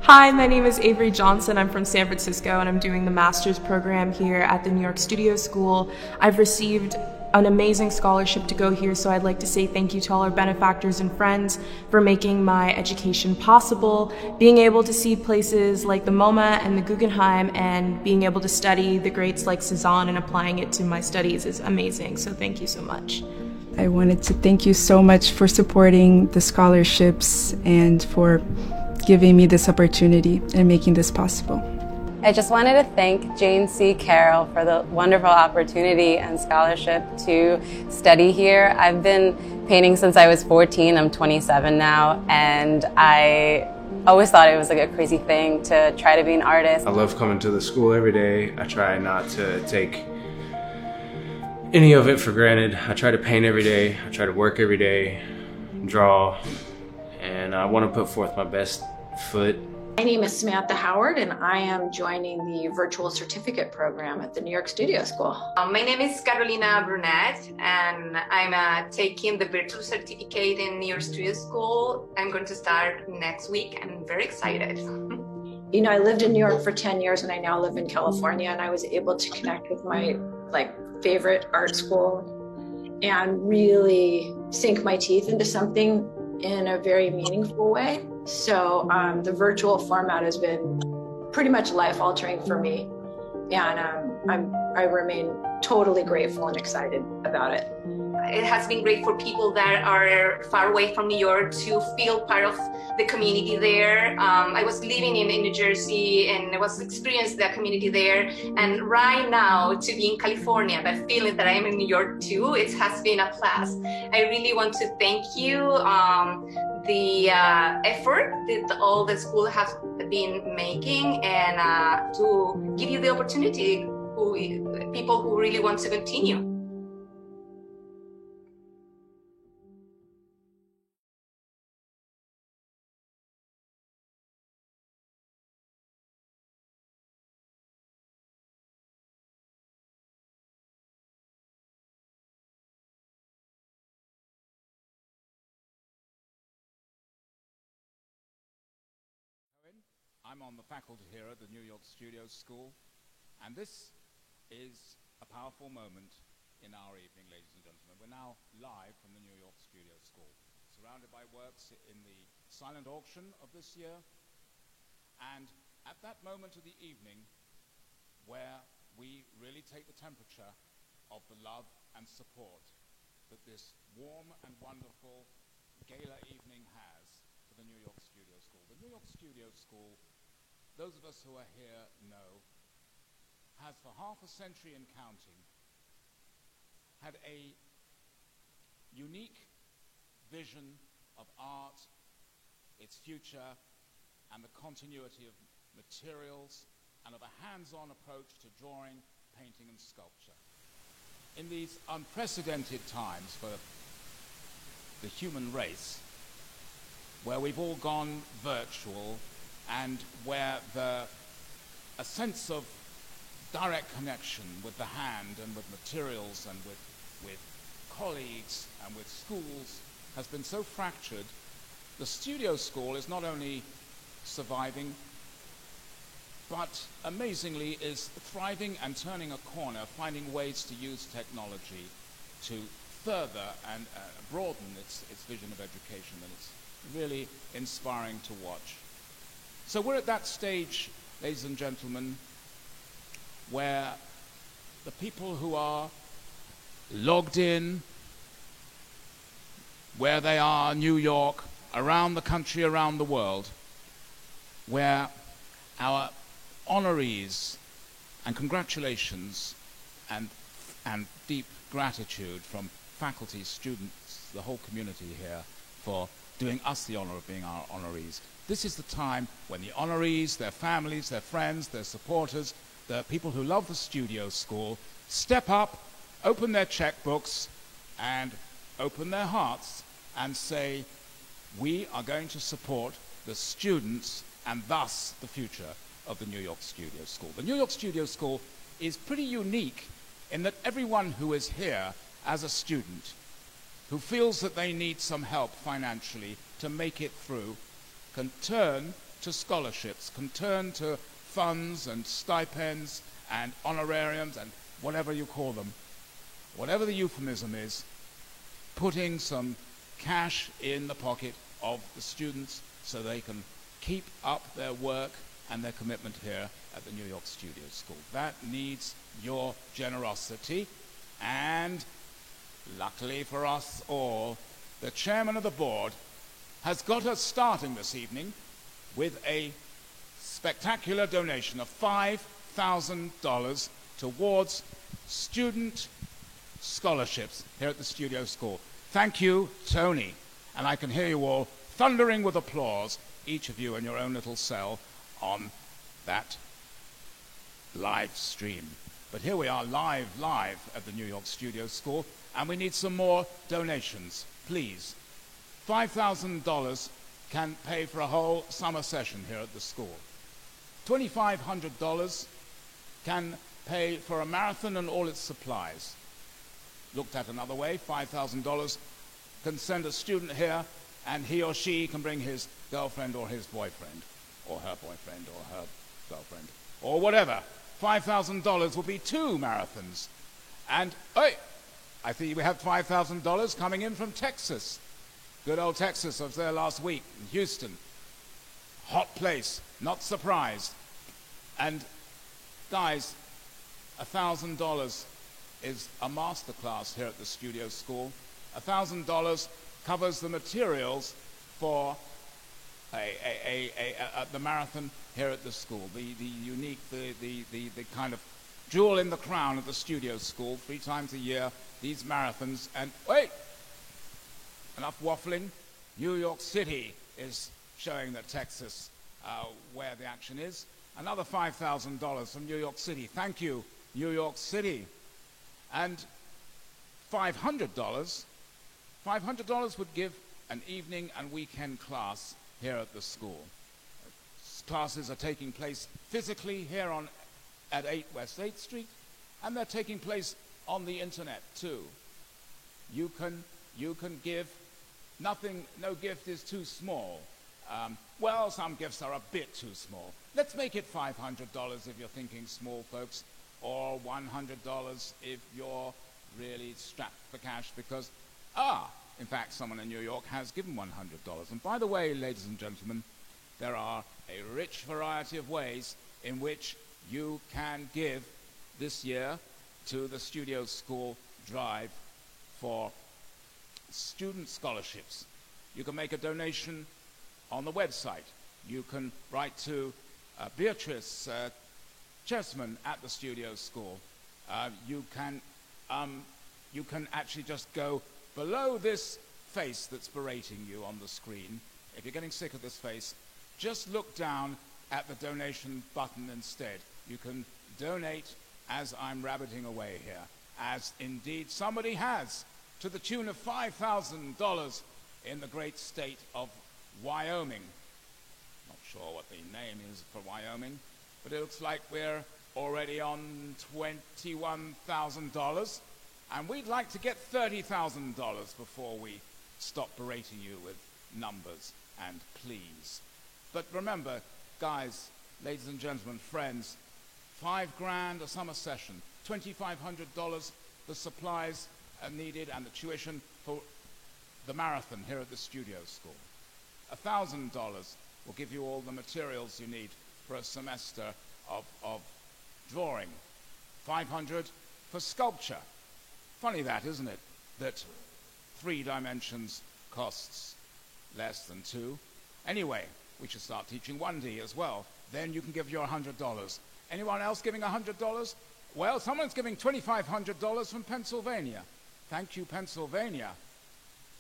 Hi, my name is Avery Johnson. I'm from San Francisco, and I'm doing the master's program here at the New York Studio School. I've received an amazing scholarship to go here, so I'd like to say thank you to all our benefactors and friends for making my education possible. Being able to see places like the MoMA and the Guggenheim and being able to study the greats like Cezanne and applying it to my studies is amazing, so thank you so much. I wanted to thank you so much for supporting the scholarships and for giving me this opportunity and making this possible. I just wanted to thank Jane C. Carroll for the wonderful opportunity and scholarship to study here. I've been painting since I was 14. I'm 27 now, and I always thought it was like a crazy thing to try to be an artist. I love coming to the school every day. I try not to take any of it for granted. I try to paint every day. I try to work every day, draw, and I want to put forth my best foot. My name is Samantha Howard, and I am joining the virtual certificate program at the New York Studio School. My name is Carolina Brunet, and I'm taking the virtual certificate in New York Studio School. I'm going to start next week, and I'm very excited. You know, I lived in New York for 10 years, and I now live in California, and I was able to connect with my favorite art school and really sink my teeth into something in a very meaningful way. So the virtual format has been pretty much life-altering for me, and I remain totally grateful and excited about it. It has been great for people that are far away from New York to feel part of the community there. I was living in New Jersey, and I was experiencing the community there. And right now, to be in California, but feeling that I am in New York too, it has been a plus. I really want to thank you. The effort that all the school has been making, and to give you the opportunity, people who really want to continue. I'm on the faculty here at the New York Studio School, and this is a powerful moment in our evening, ladies and gentlemen. We're now live from the New York Studio School, surrounded by works in the silent auction of this year, and at that moment of the evening where we really take the temperature of the love and support that this warm and wonderful gala evening has for the New York Studio School. The New York Studio School, those of us who are here know, has for half a century and counting had a unique vision of art its future, and the continuity of materials and of a hands-on approach to drawing, painting, and sculpture. In these unprecedented times for the human race, where we've all gone virtual and where a sense of direct connection with the hand and with materials and with colleagues and with schools has been so fractured, the studio school is not only surviving, but amazingly is thriving and turning a corner, finding ways to use technology to further and broaden its vision of education, and it's really inspiring to watch. So we're at that stage, ladies and gentlemen, where the people who are logged in, where they are, New York, around the country, around the world, where our honorees and congratulations and deep gratitude from faculty, students, the whole community here for doing us the honor of being our honorees. This is the time when the honorees, their families, their friends, their supporters, the people who love the studio school step up, open their checkbooks and open their hearts and say, we are going to support the students and thus the future of the New York Studio School. The New York Studio School is pretty unique in that everyone who is here as a student who feels that they need some help financially to make it through can turn to scholarships, can turn to funds and stipends and honorariums and whatever you call them, whatever the euphemism is, putting some cash in the pocket of the students so they can keep up their work and their commitment here at the New York Studio School. That needs your generosity, and luckily for us all, the chairman of the board has got us starting this evening with a spectacular donation of $5,000 towards student scholarships here at the Studio School. Thank you, Tony. And I can hear you all thundering with applause, each of you in your own little cell on that live stream. But here we are live at the New York Studio School, and we need some more donations, please. $5,000 can pay for a whole summer session here at the school. $2,500 can pay for a marathon and all its supplies. Looked at another way, $5,000 can send a student here and he or she can bring his girlfriend or his boyfriend, or her boyfriend or her girlfriend, or whatever. $5,000 will be 2 marathons. And, hey, I think we have $5,000 coming in from Texas. Good old Texas. I was there last week in Houston. Hot place, not surprised. And guys, $1,000 is a masterclass here at the Studio School. $1,000 covers the materials for the marathon here at the school. The unique, the kind of jewel in the crown of the Studio School. 3 times a year, these marathons. And wait, enough waffling. New York City is showing that Texas where the action is. Another $5,000 from New York City. Thank you, New York City. And $500 would give an evening and weekend class here at the school. Classes are taking place physically here at 8 West 8th Street, and they're taking place on the internet too. You can give nothing, no gift is too small. Well, some gifts are a bit too small. Let's make it $500 if you're thinking small, folks, or $100 if you're really strapped for cash because, in fact, someone in New York has given $100. And by the way, ladies and gentlemen, there are a rich variety of ways in which you can give this year to the Studio School drive for student scholarships. You can make a donation on the website. You can write to Beatrice Chessman at the Studio School. You can actually just go below this face that's berating you on the screen if you're getting sick of this face, just look down at the donation button instead. You can donate as I'm rabbiting away here, as indeed somebody has, to the tune of $5,000 in the great state of Wyoming. Not sure what the name is for Wyoming, but it looks like we're already on $21,000, and we'd like to get $30,000 before we stop berating you with numbers and please. But remember, guys, ladies and gentlemen, friends, $5,000 a summer session, $2,500 the supplies are needed and the tuition for the marathon here at the studio school. $1,000 will give you all the materials you need for a semester of drawing. $500 for sculpture. Funny that, isn't it? That 3 dimensions costs less than 2. Anyway, we should start teaching 1D as well. Then you can give your $100. Anyone else giving $100? Well, someone's giving $2,500 from Pennsylvania. Thank you, Pennsylvania.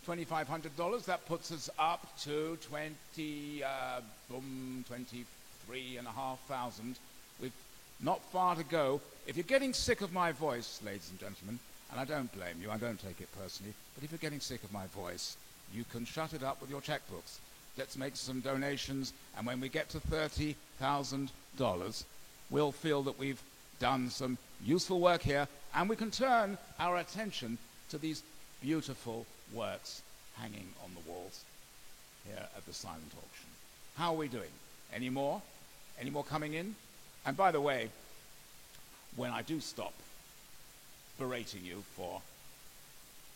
$2,500, that puts us up to 23,500. We've not far to go. If you're getting sick of my voice, ladies and gentlemen, and I don't blame you, I don't take it personally, but if you're getting sick of my voice, you can shut it up with your checkbooks. Let's make some donations, and when we get to $30,000, we'll feel that we've done some useful work here, and we can turn our attention to these beautiful works hanging on the walls here at the silent auction. How are we doing? Any more? Any more coming in? And by the way, when I do stop berating you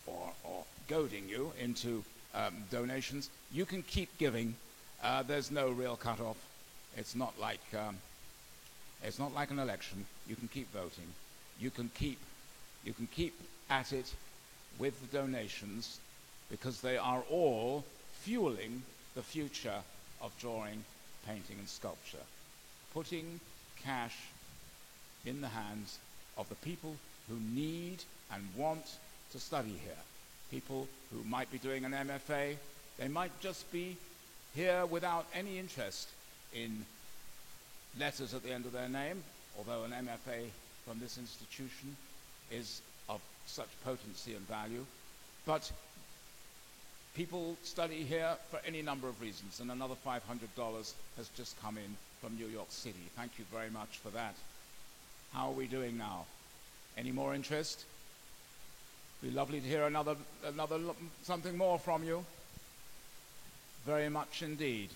or goading you into donations, you can keep giving. There's no real cutoff. It's not like an election. You can keep voting. You can keep at it with the donations, because they are all fueling the future of drawing, painting, and sculpture. Putting cash in the hands of the people who need and want to study here. People who might be doing an MFA, they might just be here without any interest in letters at the end of their name, although an MFA from this institution is of such potency and value. But people study here for any number of reasons, and another $500 has just come in from New York City. Thank you very much for that. How are we doing now? Any more interest? Be lovely to hear another something more from you. Very much indeed.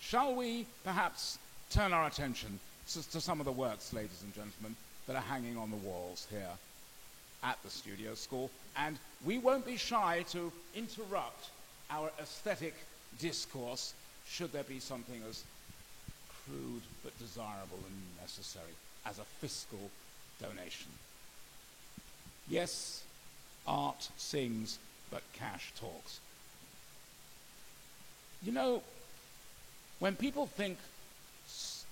Shall we perhaps turn our attention to some of the works, ladies and gentlemen, that are hanging on the walls here at the studio school? And we won't be shy to interrupt our aesthetic discourse should there be something as crude but desirable and necessary as a fiscal donation. Yes, art sings, but cash talks. You know, when people think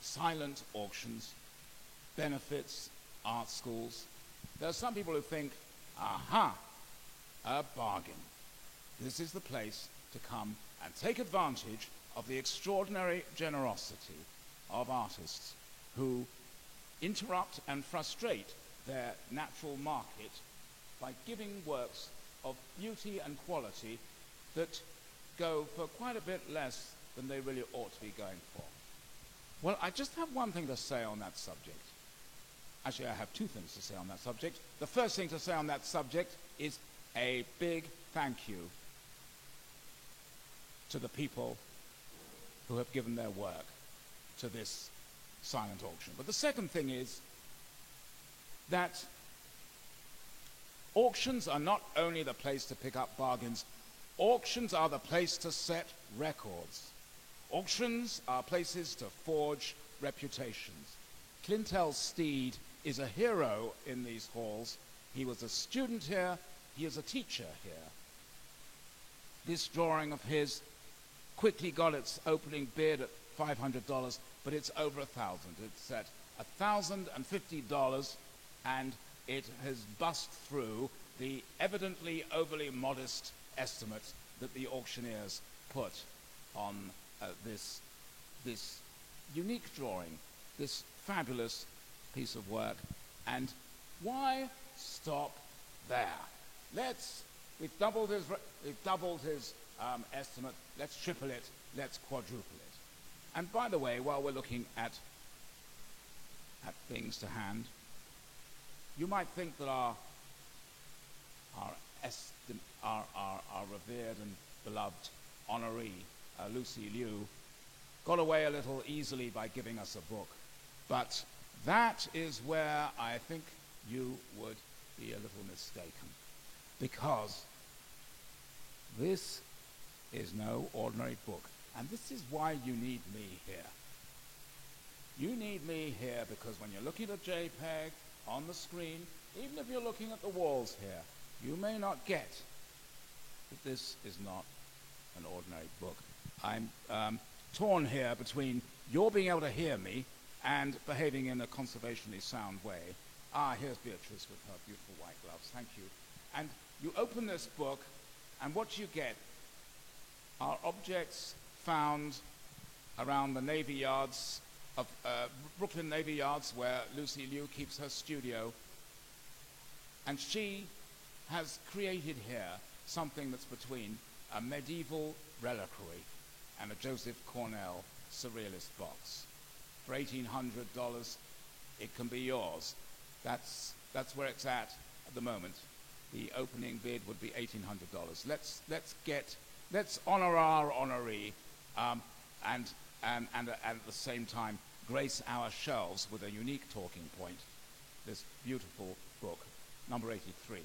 silent auctions, benefits, art schools, there are some people who think, aha, a bargain. This is the place to come and take advantage of the extraordinary generosity of artists who interrupt and frustrate their natural market by giving works of beauty and quality that go for quite a bit less than they really ought to be going for. Well, I just have one thing to say on that subject. Actually, I have 2 things to say on that subject. The first thing to say on that subject is a big thank you to the people who have given their work to this silent auction. But the second thing is that auctions are not only the place to pick up bargains, auctions are the place to set records. Auctions are places to forge reputations. Clint L. Steed is a hero in these halls. He was a student here. He is a teacher here. This drawing of his quickly got its opening bid at $500, but it's over $1,000. It's at $1,050, and it has bust through the evidently overly modest estimates that the auctioneers put on this unique drawing, this fabulous piece of work. And why stop there? We've doubled his estimate. Let's triple it. Let's quadruple it. And by the way, while we're looking at things to hand, you might think that our revered and beloved honoree, Lucy Liu, got away a little easily by giving us a book. But that is where I think you would be a little mistaken, because this is no ordinary book. And this is why you need me here. You need me here because when you're looking at a JPEG on the screen, even if you're looking at the walls here, you may not get that this is not an ordinary book. I'm torn here between your being able to hear me and behaving in a conservationally sound way. Here's Beatrice with her beautiful white gloves. Thank you. And you open this book, and what you get are objects found around the Navy Yards of Brooklyn Navy Yards, where Lucy Liu keeps her studio. And she has created here something that's between a medieval reliquary and a Joseph Cornell surrealist box. For $1,800, it can be yours. That's where it's at the moment. The opening bid would be $1,800. Let's honor our honoree, and at the same time grace our shelves with a unique talking point. This beautiful book, number 83,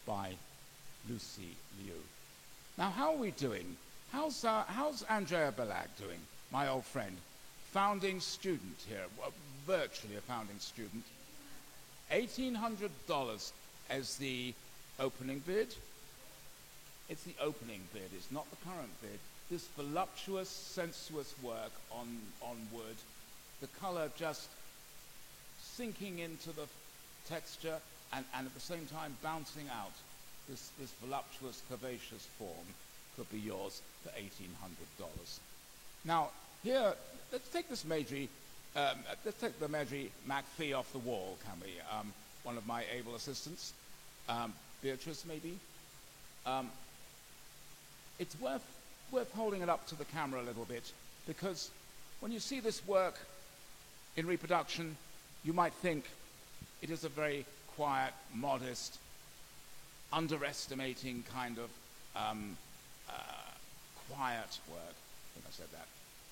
by Lucy Liu. Now, how are we doing? How's Andrea Belag doing? My old friend, founding student here, virtually a founding student. $1,800 as the opening bid. It's the opening bid, it's not the current bid. This voluptuous, sensuous work on wood, the color just sinking into the texture and at the same time bouncing out. This voluptuous, curvaceous form could be yours for $1,800. Now, here, let's take this Maidry, let's take the Maidry McPhee off the wall, can we? One of my able assistants, Beatrice, maybe. It's worth holding it up to the camera a little bit, because when you see this work in reproduction, you might think it is a very quiet, modest, underestimating kind of quiet work. I think I said that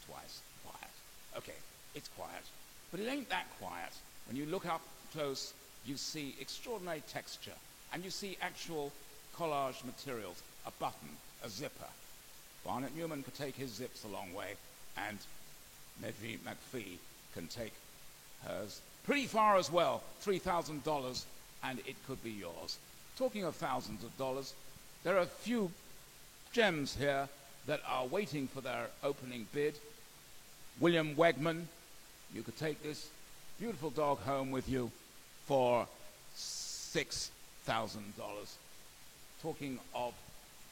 twice. Quiet. Okay, it's quiet. But it ain't that quiet. When you look up close, you see extraordinary texture, and you see actual collage materials, a button, a zipper. Barnett Newman could take his zips a long way, and Maidry McPhee can take hers pretty far as well, $3,000, and it could be yours. Talking of thousands of dollars, there are a few gems here that are waiting for their opening bid. William Wegman, you could take this beautiful dog home with you for $6,000. Talking of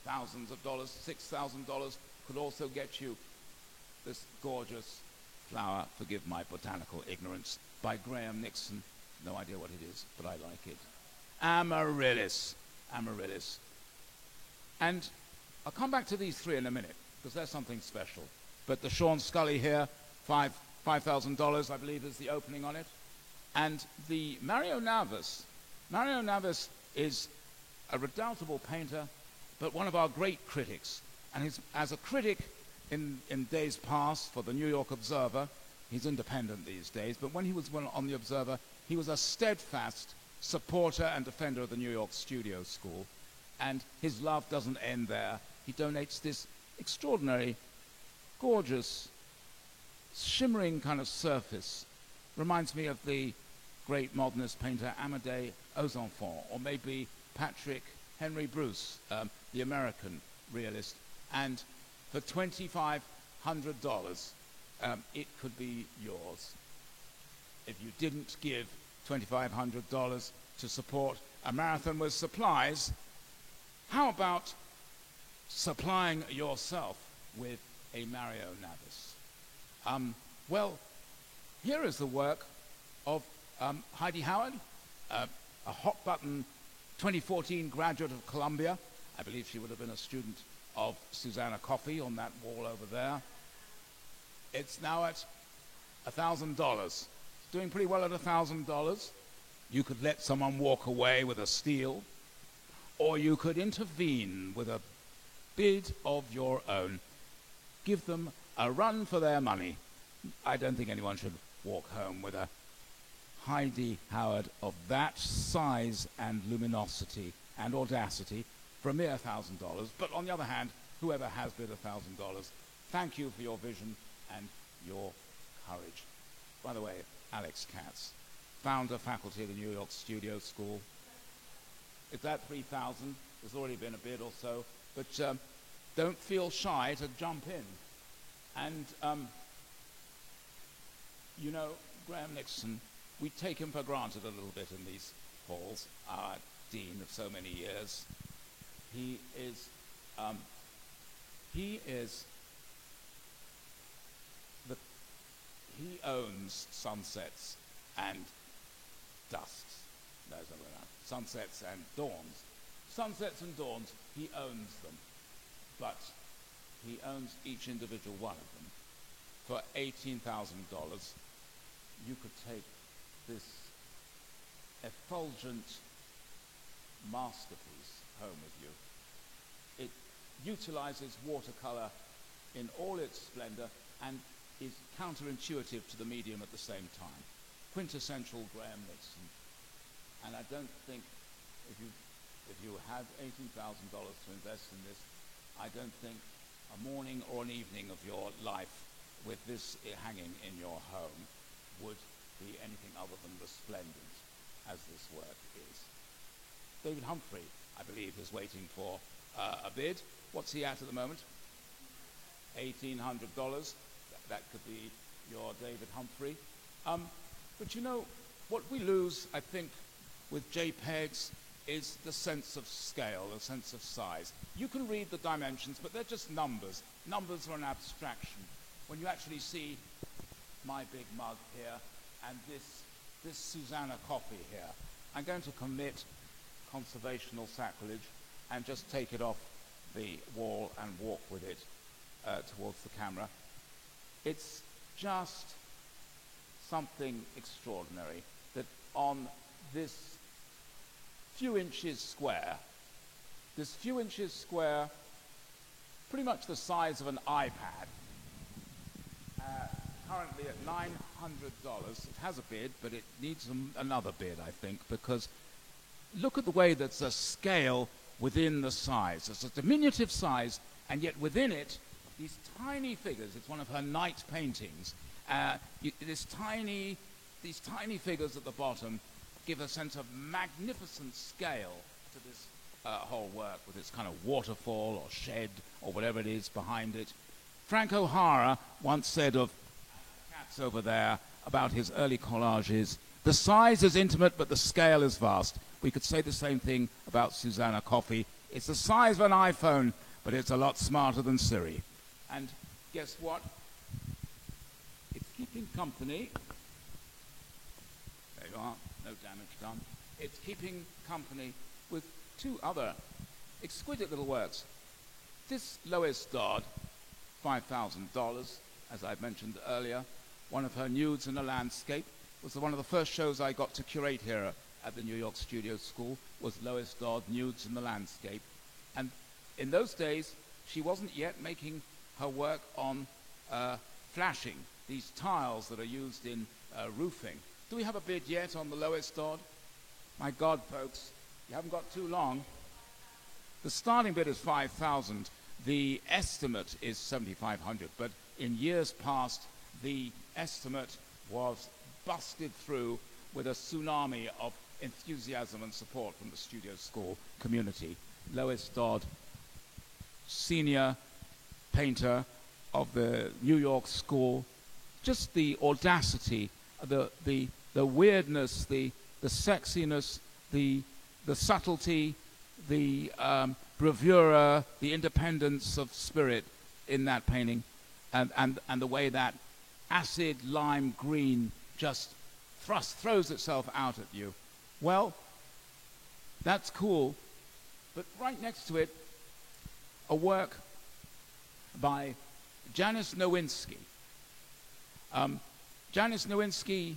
thousands of dollars, $6,000 could also get you this gorgeous flower, forgive my botanical ignorance, by Graham Nixon. No idea what it is, but I like it. Amaryllis. Amaryllis. And I'll come back to these three in a minute, because there's something special. But the Sean Scully here, $5,000, I believe, is the opening on it. And the Mario Navas. Mario Navas is a redoubtable painter, but one of our great critics. And as a critic in days past for the New York Observer, he's independent these days, but when he was on the Observer, he was a steadfast supporter and defender of the New York Studio School. And his love doesn't end there. He donates this extraordinary, gorgeous, shimmering kind of surface. Reminds me of the great modernist painter Amédée aux Enfants, or maybe Patrick Henry Bruce, the American realist. And for $2,500, it could be yours. If you didn't give $2,500 to support a marathon with supplies, how about supplying yourself with a Mario Navis? Well, here is the work of Heidi Howard, a hot-button 2014 graduate of Columbia. I believe she would have been a student of Susanna Coffey on that wall over there. It's now at $1,000. Doing pretty well at $1,000. You could let someone walk away with a steal, or you could intervene with a bid of your own. Give them a run for their money. I don't think anyone should walk home with a Heidi Howard of that size and luminosity and audacity for a mere $1,000. But on the other hand, whoever has bid $1,000, thank you for your vision and your courage. By the way, Alex Katz, founder, faculty of the New York Studio School. It's at $3,000. There's already been a bid or so, but don't feel shy to jump in. And, you know, Graham Nixon, we take him for granted a little bit in these halls, our dean of so many years. He owns sunsets and dusks. No, sunsets and dawns. Sunsets and dawns, he owns them. But he owns each individual one of them. For $18,000, you could take this effulgent masterpiece home with you. It utilizes watercolor in all its splendor and is counterintuitive to the medium at the same time. Quintessential Graham Nixon. And I don't think if you have $18,000 to invest in this, I don't think a morning or an evening of your life with this hanging in your home would be anything other than resplendent as this work is. David Humphrey, I believe, is waiting for a bid. What's he at the moment? $1,800. That could be your David Humphrey. But you know, what we lose, I think, with JPEGs is the sense of scale, the sense of size. You can read the dimensions, but they're just numbers. Numbers are an abstraction. When you actually see my big mug here and this Susanna Coffey here, I'm going to commit conservational sacrilege and just take it off the wall and walk with it towards the camera. It's just something extraordinary that on this few inches square, pretty much the size of an iPad, currently at $900. It has a bid, but it needs another bid, I think, because look at the way that's a scale within the size. It's a diminutive size, and yet within it, these tiny figures. It's one of her night paintings. These tiny figures at the bottom give a sense of magnificent scale to this whole work, with its kind of waterfall or shed or whatever it is behind it. Frank O'Hara once said of Katz over there about his early collages, the size is intimate, but the scale is vast. We could say the same thing about Susanna Coffey. It's the size of an iPhone, but it's a lot smarter than Siri. And guess what? It's keeping company. There you are, no damage done. It's keeping company with two other exquisite little works. This Lois Dodd, $5,000, as I mentioned earlier, one of her nudes in a landscape, was one of the first shows I got to curate here at the New York Studio School, was Lois Dodd, Nudes in the Landscape. And in those days, she wasn't yet making her work on flashing, these tiles that are used in roofing. Do we have a bid yet on the Lois Dodd? My God, folks, you haven't got too long. The starting bid is $5,000. The estimate is $7,500, but in years past, the estimate was busted through with a tsunami of enthusiasm and support from the Studio School community. Lois Dodd, senior painter of the New York School, just the audacity, the weirdness, the sexiness, the subtlety, the bravura, the independence of spirit in that painting and the way that acid lime green just throws itself out at you. Well, that's cool, but right next to it, a work by Janis Nowinski. Janis Nowinski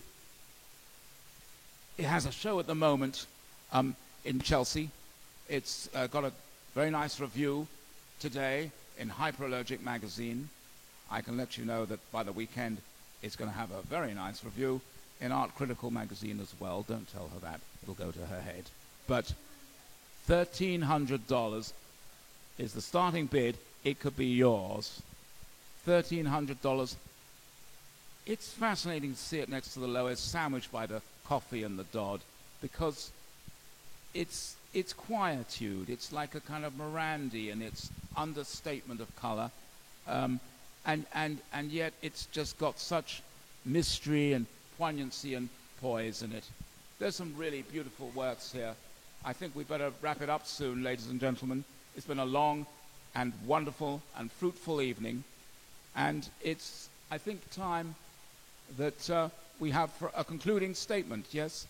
has a show at the moment in Chelsea. It's got a very nice review today in Hyperallergic magazine. I can let you know that by the weekend it's going to have a very nice review in Art Critical magazine as well. Don't tell her that. It'll go to her head. But $1,300 is the starting bid. It could be yours. $1,300. It's fascinating to see it next to the lowest, sandwiched by the coffee and the Dodd, because it's quietude. It's like a kind of Morandi in its understatement of color, and yet it's just got such mystery and poignancy and poise in it. There's some really beautiful works here. I think we better wrap it up soon, ladies and gentlemen. It's been a long and wonderful and fruitful evening, and it's, I think, time that we have for a concluding statement, yes?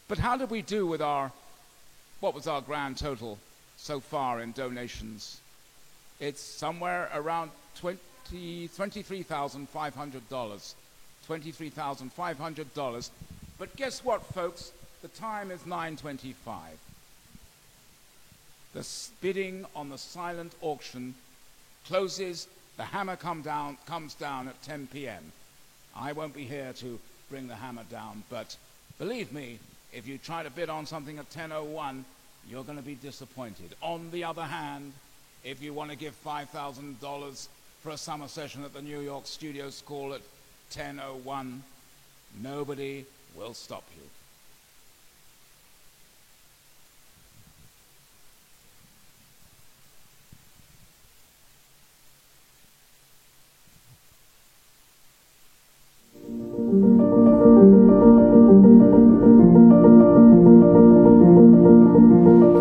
But how did we do with what was our grand total so far in donations? It's somewhere around $23,500. $23,500. But guess what, folks? The time is 9:25. The bidding on the silent auction closes. The hammer comes down at 10 p.m. I won't be here to bring the hammer down, but believe me, if you try to bid on something at 10:01, you're going to be disappointed. On the other hand, if you want to give $5,000 for a summer session at the New York Studio School at 10:01, nobody will stop you.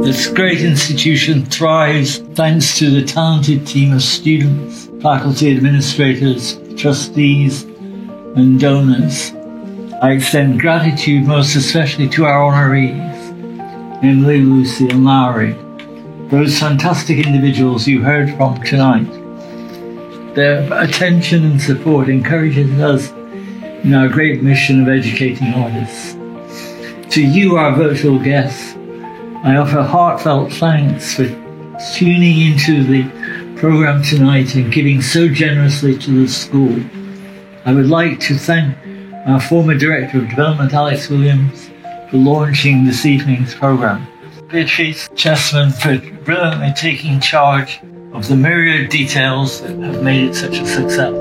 This great institution thrives thanks to the talented team of students, faculty administrators, trustees, and donors. I extend gratitude most especially to our honorees, Emily, Lucy, and Lowry, those fantastic individuals you heard from tonight. Their attention and support encourages us in our great mission of educating artists. To you, our virtual guests, I offer heartfelt thanks for tuning into the program tonight and giving so generously to the school. I would like to thank our former Director of Development, Alex Williams, for launching this evening's program. Beatrice Chessman for brilliantly taking charge of the myriad details that have made it such a success.